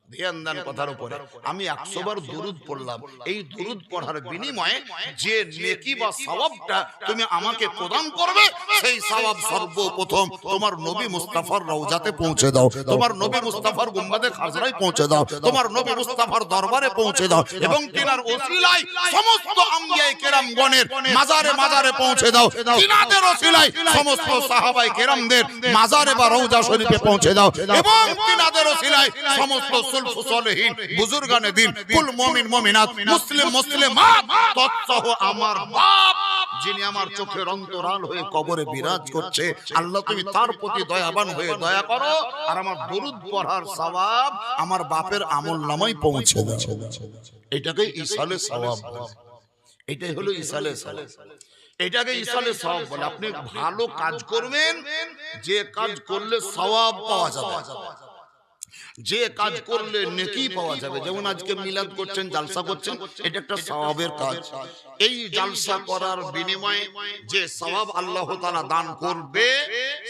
ধ্যান দেন কথার উপরে, আমি 100 বার দরুদ পড়লাম, এই দরুদ পড়ার বিনিময়ে যে নেকি বা সওয়াবটা তুমি আমাকে প্রদান করবে, সেই সওয়াব সর্বপ্রথম তোমার নবী মুস্তাফার রওজাতে পৌঁছে দাও, তোমার নবী মুস্তাফার গুম্বাদে খাজরায় পৌঁছে দাও, তোমার নবী মুস্তাফার দরবারে পৌঁছে দাও, এবং তিনার ওসিলায় সমস্ত আম্বিয়ায়ে কেরামগণের মাজারে মাজারে পৌঁছে দাও, তিনাদের ওসিলায় সমস্ত সাহাবায়ে কেরামদের মাজারে বা রওজা শরীফে পৌঁছে দাও, এবং তিনাদের ওসিলায় সমস্ত বুজুর্গানে দিন, কুল মুমিন মুমিনাত, মুসলিম মুসলিমাত, তৎসহ আমার বাপ যিনি আমার চোখের অন্তরাল হয়ে কবরে বিরাজ করছে, আল্লাহ তুমি তার প্রতি দয়াবান হয়ে দয়া করো, আর আমার দরুদ পড়ার সওয়াব আমার বাপের আমলনামায় পৌঁছে দাও। এটাকে ইসালে সওয়াব বলে, এটাই হলো ইসালে সওয়াব, এটাকে ইসালে সওয়াব বলে। আপনি ভালো কাজ করবেন, যে কাজ করলে সওয়াব পাওয়া যাবে, যে কাজ করলে নেকি পাওয়া যাবে। যেমন আজকে মিলাদ করছেন, জালসা করছেন, এটা একটা সওয়াবের কাজ। এই জালসা করার বিনিময়ে যে সওয়াব আল্লাহ তাআলা দান করবে,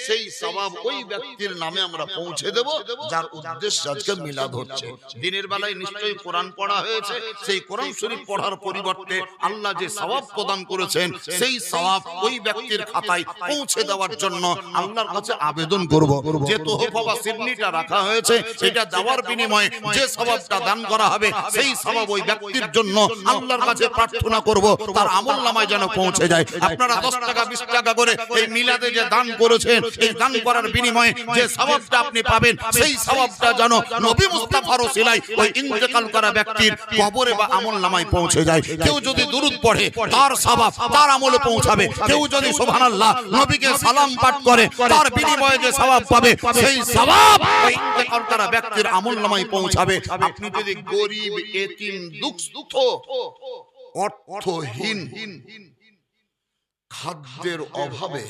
সেই সওয়াব ওই ব্যক্তির নামে আমরা পৌঁছে দেব যার উদ্দেশ্যে আজকে মিলাদ হচ্ছে। দিনের বেলায় নিশ্চয়ই কোরআন পড়া হয়েছে, সেই কোরআন শরীফ পড়ার পরিবর্তে আল্লাহ যে সওয়াব প্রদান করেছেন, সেই সওয়াব ওই ব্যক্তির খাতায় পৌঁছে দেওয়ার জন্য আল্লাহর কাছে আবেদন করব। যে তোহফা বা সিডনিটা রাখা হয়েছে, এটা দেওয়ার বিনিময়ে যে সওয়াবটা দান করা হবে, সেই সওয়াব ওই ব্যক্তির জন্য আল্লাহর কাছে প্রার্থনা করব তার আমলনামায় যেন পৌঁছে যায়। আপনারা 10 টাকা 20 টাকা করে এই মিলাদে যে দান করেছেন, এই দান করার বিনিময়ে যে সওয়াবটা আপনি পাবেন, সেই সওয়াবটা যেন নবী মুস্তাফার ওসিলায় ওই ইন্তেকাল করা ব্যক্তির কবরে বা আমলনামায় পৌঁছে যায়। কেউ যদি দুরূদ পড়ে, তার সওয়াব তার আমলে পৌঁছাবে। কেউ যদি সুবহানাল্লাহ নবীকে সালাম পাঠ করে, তার বিনিময়ে যে সওয়াব পাবে, সেই সওয়াব ওই ইন্তেকাল করা ব্যক্তির আমলনামায় পৌঁছাবে। আপনি যদি গরীব, এতিম, দুঃস্থ, অর্থহীন, খাদ্যের অভাবে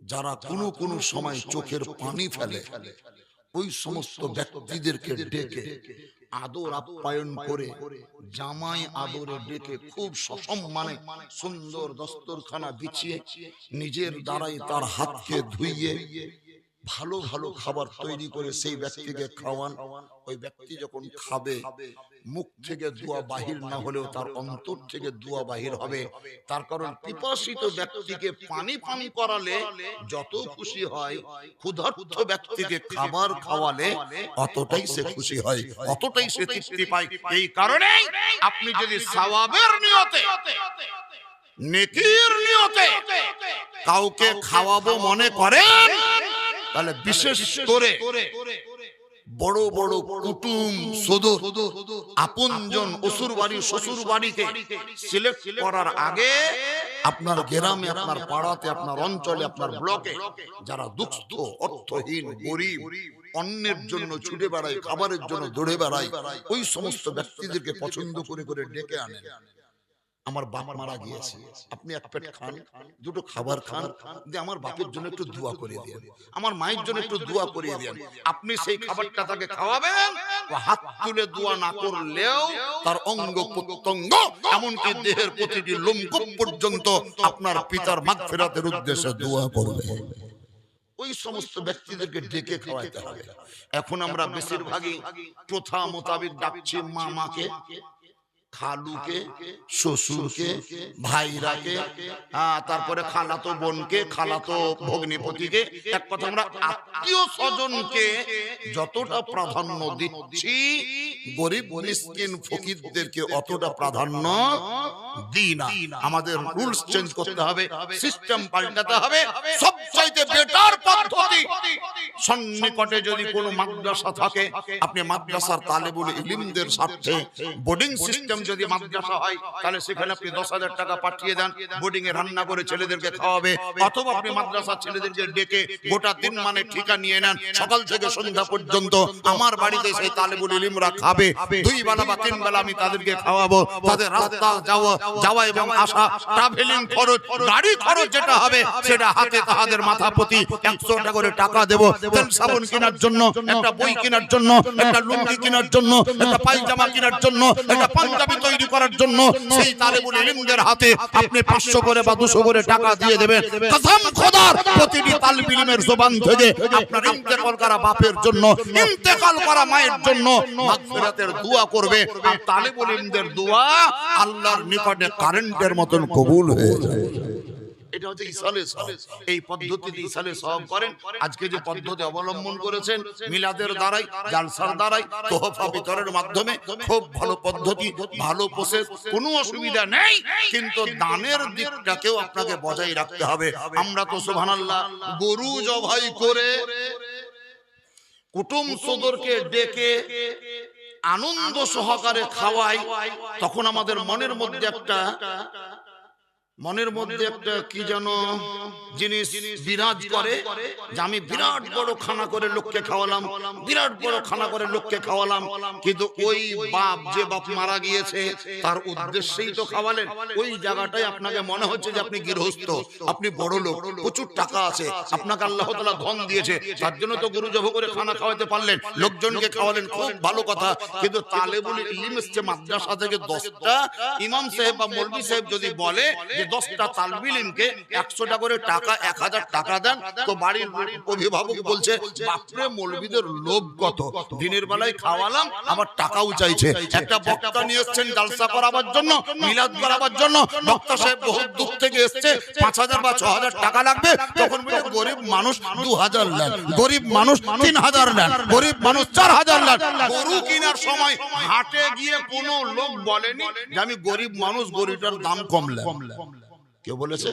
যারা কোনো সময় চোখের পানি ফেলে, ওই সমস্ত ব্যক্তিদেরকে ডেকে আদর আপ্যায়ন করে, জামাই আদরে ডেকে খুব সসম্মানে সুন্দর দস্তরখানা বিছিয়ে নিজের দ্বারাই তার হাতকে ধুইয়ে ভালো ভালো খাবার তৈরি করে সেই ব্যক্তিকে খাওয়ান। ওই ব্যক্তি যখন খাবে মুখ থেকে দোয়া বাহির না হলেও তার অন্তর থেকে দোয়া বাহির হবে। তার কারণ পিপাসিত ব্যক্তিকে পানি পান করালে যত খুশি হয়, ক্ষুধার্ত ব্যক্তিকে খাবার খাওয়ালে অতটাই সে খুশি হয়, অতটাই সে তৃপ্তি পায়। এই কারণে আপনি যদি সওয়াবের নিয়তে, নেকির নিয়তে কাউকে খাওয়াবো মনে করেন, তাহলে বিশেষ করে বড় বড় কুটুম সদর আপনজন অসুর বাড়ি শ্বশুর বাড়িকে সিলেক্ট করার আগে আপনার গ্রামে, আপনার পাড়াতে, আপনার অঞ্চলে, আপনার ব্লকে যারা দুঃস্থ, অর্থহীন, গরিব, অন্যের জন্য ছুটে বেড়ায়, খাবারের জন্য দৌড়ে বেড়ায়, ওই সমস্ত ব্যক্তিদেরকে পছন্দ করে করে ডেকে আনেন। আমার বাপ মারা গিয়েছে, আপনি এক পেট খান, দুটো খাবার খান, দিয়ে আমার বাপের জন্য একটু দোয়া করে দেন, আমার মায়ের জন্য একটু দোয়া করে দেন। আপনি সেই খাবারটা তাকে খাওয়াবেন, হাত তুলে দোয়া না করলেও তার অঙ্গ প্রত্যঙ্গ এমনকি দেহের প্রতিটি লোমকূপ পর্যন্ত আপনার পিতার মাগফিরাতের উদ্দেশ্যে দোয়া করবে। ওই সমস্ত ব্যক্তিদেরকে ডেকে খাওয়াইতে হবে। এখন আমরা বেশিরভাগই প্রথা মোতাবেক ডাকছি মামাকে, খালুকে, শ্বশুরকে, ভাইরাকে, তারপরে খালাতো বোনকে, খালাতো ভগ্নিপতিকে, এক কথা আমরা আত্মীয় স্বজনকে যতটা প্রাধান্য দিচ্ছি গরিব মিসকিন ফকিরদেরকে অতটা প্রাধান্য দিই না। আমাদের রুলস চেঞ্জ করতে হবে, সিস্টেম পাল্টাতে হবে। সবচাইতে বেটার পদ্ধতি, সন্নিকটে যদি কোনো মাদ্রাসা থাকে, আপনি মাদ্রাসার তালেবুল ইলমদের স্বার্থে বোর্ডিং সিস্টেম যদি মাদ্রাসা হয়, তাহলে সেখানে আপনি 10,000 টাকা পাঠিয়ে দেন, বোর্ডিং এ রান্না করে ছেলেদেরকে খাওয়াবে। অথবা আপনি মাদ্রাসার ছেলেদেরকে ডেকে গোটা দিন মানে ঠিকা নিয়ে নেন, সকাল থেকে সন্ধ্যা পর্যন্ত আমার বাড়িতে সেই তালেবুল ইলমরা খাবে, 2 বেলা বা 3 বেলা আমি তাদেরকে খাওয়াবো। তাদের রাস্তা যাওয়া এবং আসা, ট্রাভেলিং খরচ, গাড়ি খরচ যেটা হবে সেটা হাতে তাদের মাথা প্রতি 100 টাকা করে টাকা দেব। তেল সাবান কেনার জন্য, একটা বই কেনার জন্য, একটা লুঙ্গি কেনার জন্য, একটা পায়জামা কেনার জন্য, একটা পাঞ্জাবি তৈরি করার জন্য সেই তালেবুল ইলমদের হাতে আপনি 500 করে বা 200 করে টাকা দিয়ে দেবেন। কসম খোদার, প্রতিটি তালেবুল ইলমের জবান থেকে আপনার ইন্তেকাল করা বাপের জন্য, ইন্তেকাল করা মায়ের জন্য মাগফিরাতের দোয়া করবে। আর তালেবুল ইলমদের দোয়া আল্লাহর নিকটে কারেন্টের মতন কবুল হয়ে যায়। এটা হচ্ছে ইসালে সওয়াব। এই পদ্ধতিতে ইসালে সওয়াব করেন। আজকে যে পদ্ধতি অবলম্বন করেছেন মিলাদের দ্বারাই, জালসার দ্বারাই, তোহফা বিতরণের মাধ্যমে, খুব ভালো পদ্ধতি, ভালো প্রসেস, কোনো অসুবিধা নেই। কিন্তু দানের দিকটাকেও আপনাকে বজায় রাখতে হবে। আমরা তো সুবহানাল্লাহ গরু জবাই করে কুটুম সদরকে ডেকে আনন্দ সহকারে খাওয়াই, তখন আমাদের মনের মধ্যে একটা কি যেন জিনিস বিরাজ করে যে আমি বিরাট বড় খানা করে লোককে খাওয়ালাম, বিরাট বড় খানা করে লোককে খাওয়ালাম। কিন্তু ওই বাপ, যে বাপ মারা গিয়েছে তার উদ্দেশ্যেই তো খাওয়ালেন। ওই জায়গাটায় আপনাকে মনে হচ্ছে যে আপনি গৃহস্থ, আপনি বড় লোক, প্রচুর টাকা আছে, আপনাকে আল্লাহ তাআলা ধন দিয়েছে, তার জন্য তো গরু জবাই করে খানা খাওয়াতে পারলেন, লোকজনকে খাওয়ালেন, খুব ভালো কথা। কিন্তু তালেবুল ইলম এসছে মাদ্রাসা থেকে 10টা ইমাম সাহেব বা মৌলভী সাহেব যদি বলে যে 10টা তালেবুল ইলমকে 100 টাকা করে টাকা, 1000 টাকা দেন, তো বাড়ির অভিভাবক বলছে বাপরে মৌলভীদের লোভ কত, দিনের বেলায় খাওয়ালাম আবার টাকাও চাইছে। একটা বক্তা নিয়ে এসেছেন জালসা করাবার জন্য, মিলাদ করাবার জন্য, বক্তা সাহেব বহুত দূর থেকে এসেছে, 5000 বা 6000 টাকা লাগবে। তখন বলে গরিব মানুষ 2000 নেন, গরিব মানুষ 3000 নেন, গরিব মানুষ 4000 নেন। গরু কেনার সময় হাটে গিয়ে কোনো লোক বলেনি যে আমি গরিব মানুষ, গরুটার দাম কমলেন। কেউ বলেছে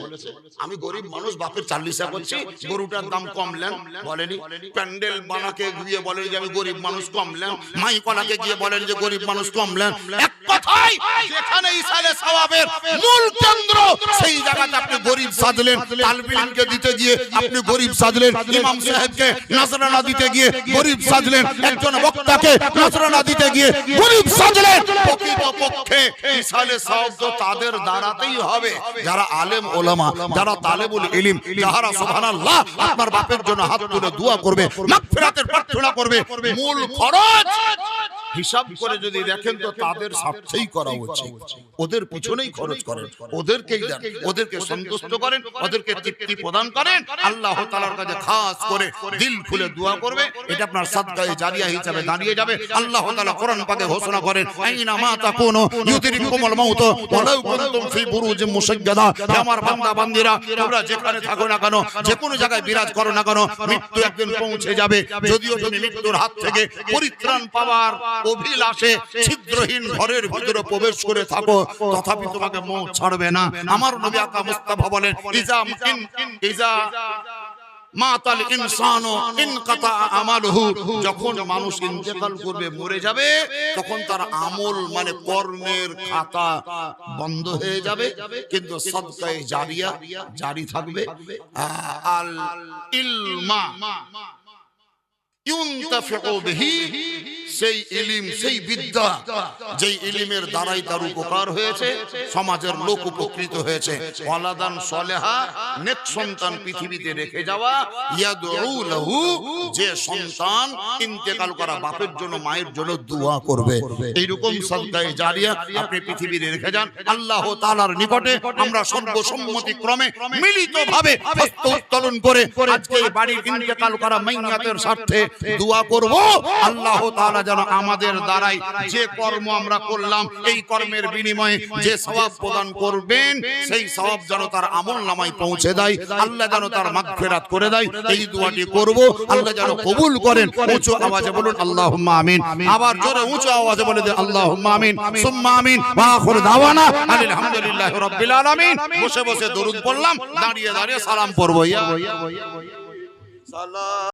আমি গরিব মানুষ, বাপের 40 করছি, গরুটার দাম কমলেন? বলেনি। প্যান্ডেল বানাকে গিয়ে বলেন যে আমি গরিব মানুষ কমলেন, মাইকলাকে গিয়ে বলেন যে গরিব মানুষ কমলেন। এক কথাই যেখানে ইসালে সওয়াবের মূল কেন্দ্র, সেই জায়গাতে আপনি গরিব সাজলেন, তালেবুল ইলমকে দিতে গিয়ে আপনি গরিব সাজলেন, ইমাম সাহেবকে নজরানা দিতে গিয়ে গরিব সাজলেন, একজন বক্তাকে নজরানা দিতে গিয়ে গরিব সাজলেন। প্রকৃতপক্ষে ইসালে সওয়াব তো তাদের দ্বারাতেই হবে যারা আলেম ওলামা, যারা তালেবুল ইলম, যারা সুবহানাল্লাহ আপনার বাপের জন্য হাত তুলে দোয়া করবে, মাগফিরাতের প্রার্থনা করবে, মূল খরচ হিসাব করে যদি দেখেন তো তাদের স্বার্থেই করা উচিত। ওদের পিছনেই খরচ করেন, ওদেরকেই দেন, ওদেরকে সন্তুষ্ট করেন, ওদেরকে তৃপ্তি প্রদান করেন। আল্লাহ তাআলার কাছে খাস করে দিল খুলে দোয়া করবে, এটা আপনার সাদকায়ে জারিয়া হিসেবে দাঁড়িয়ে যাবে। আল্লাহ তাআলা কোরআন পাকে ঘোষণা করেন, আইনা মা তাকুনু ইউদরিকুমুল মাউত ওয়ালাউ কুনতুম ফি বুরুজিম মুশাজ্জাদা। হে আমার বান্দা বান্দীরা, তোমরা যেখানে থাকো না কেন, যে কোনো জায়গায় বিরাজ করো না কেন, মৃত্যু একদিন পৌঁছে যাবে। যদিও তুমি মৃত্যুর হাত থেকে পরিত্রাণ পাওয়ার অভিলাষে ছিদ্রহীন ঘরের ভিতরে প্রবেশ করে থাকো, তথাপি তোমাকে মওত ছাড়বে না। আমার নবী আকা মুস্তাফা বলেন, ইজা মাতাল ইনসানু ইনকাতা আমালুহু, যখন মানুষ ইন্তেকাল করবে, মরে যাবে, তখন তার আমল মানে কর্মের খাতা বন্ধ হয়ে যাবে, কিন্তু সাদকায়ে জারিয়া জারি থাকবে। আল ইলমা ইউনতাফিউ বিহি, সেই ইলম, সেই বিদ্যা, যেই ইলমের দ্বারাই তার উপকার হয়েছে, সমাজের লোক উপকৃত হয়েছে। ওয়ালাদান সালেহা, নেক সন্তান পৃথিবীতে রেখে যাওয়া, ইয়াদউ লাহু, যে সন্তান ইন্তেকাল করা বাপের জন্য মায়ের জন্য দোয়া করবে। এইরকম সাদকায়ে জারিয়া আপনি পৃথিবীতে রেখে যান। আল্লাহ তাআলার নিকটে আমরা সর্বসম্মতি ক্রমে মিলিতভাবে হস্ত উত্তোলন করে আজকে এই বাড়ির ইন্তেকাল করা মাইয়াতের স্বার্থে দোয়া করব। আল্লাহ তাআলা যেন আমাদের দ্বারাই যে কর্ম আমরা করলাম, এই কর্মের বিনিময়ে যে সওয়াব প্রদান করবেন, সেই সওয়াব যেন তার আমলনামায় পৌঁছে দেয়। আল্লাহ যেন তার মাগফিরাত করে দেয়। এই দোয়াটি করব, আল্লাহ যেন কবুল করেন। উঁচু আওয়াজে বলুন আল্লাহুম্মা আমিন। আবার জোরে উঁচু আওয়াজে বলে দেন আল্লাহুম্মা আমিন সুম্মা আমিন। ওয়া আখিরু দাওয়ানা আলহামদুলিল্লাহি রাব্বিল আলামিন। বসে বসে দরুদ পড়লাম, দাঁড়িয়ে দাঁড়িয়ে সালাম পড়ব। ইয়া সালাম।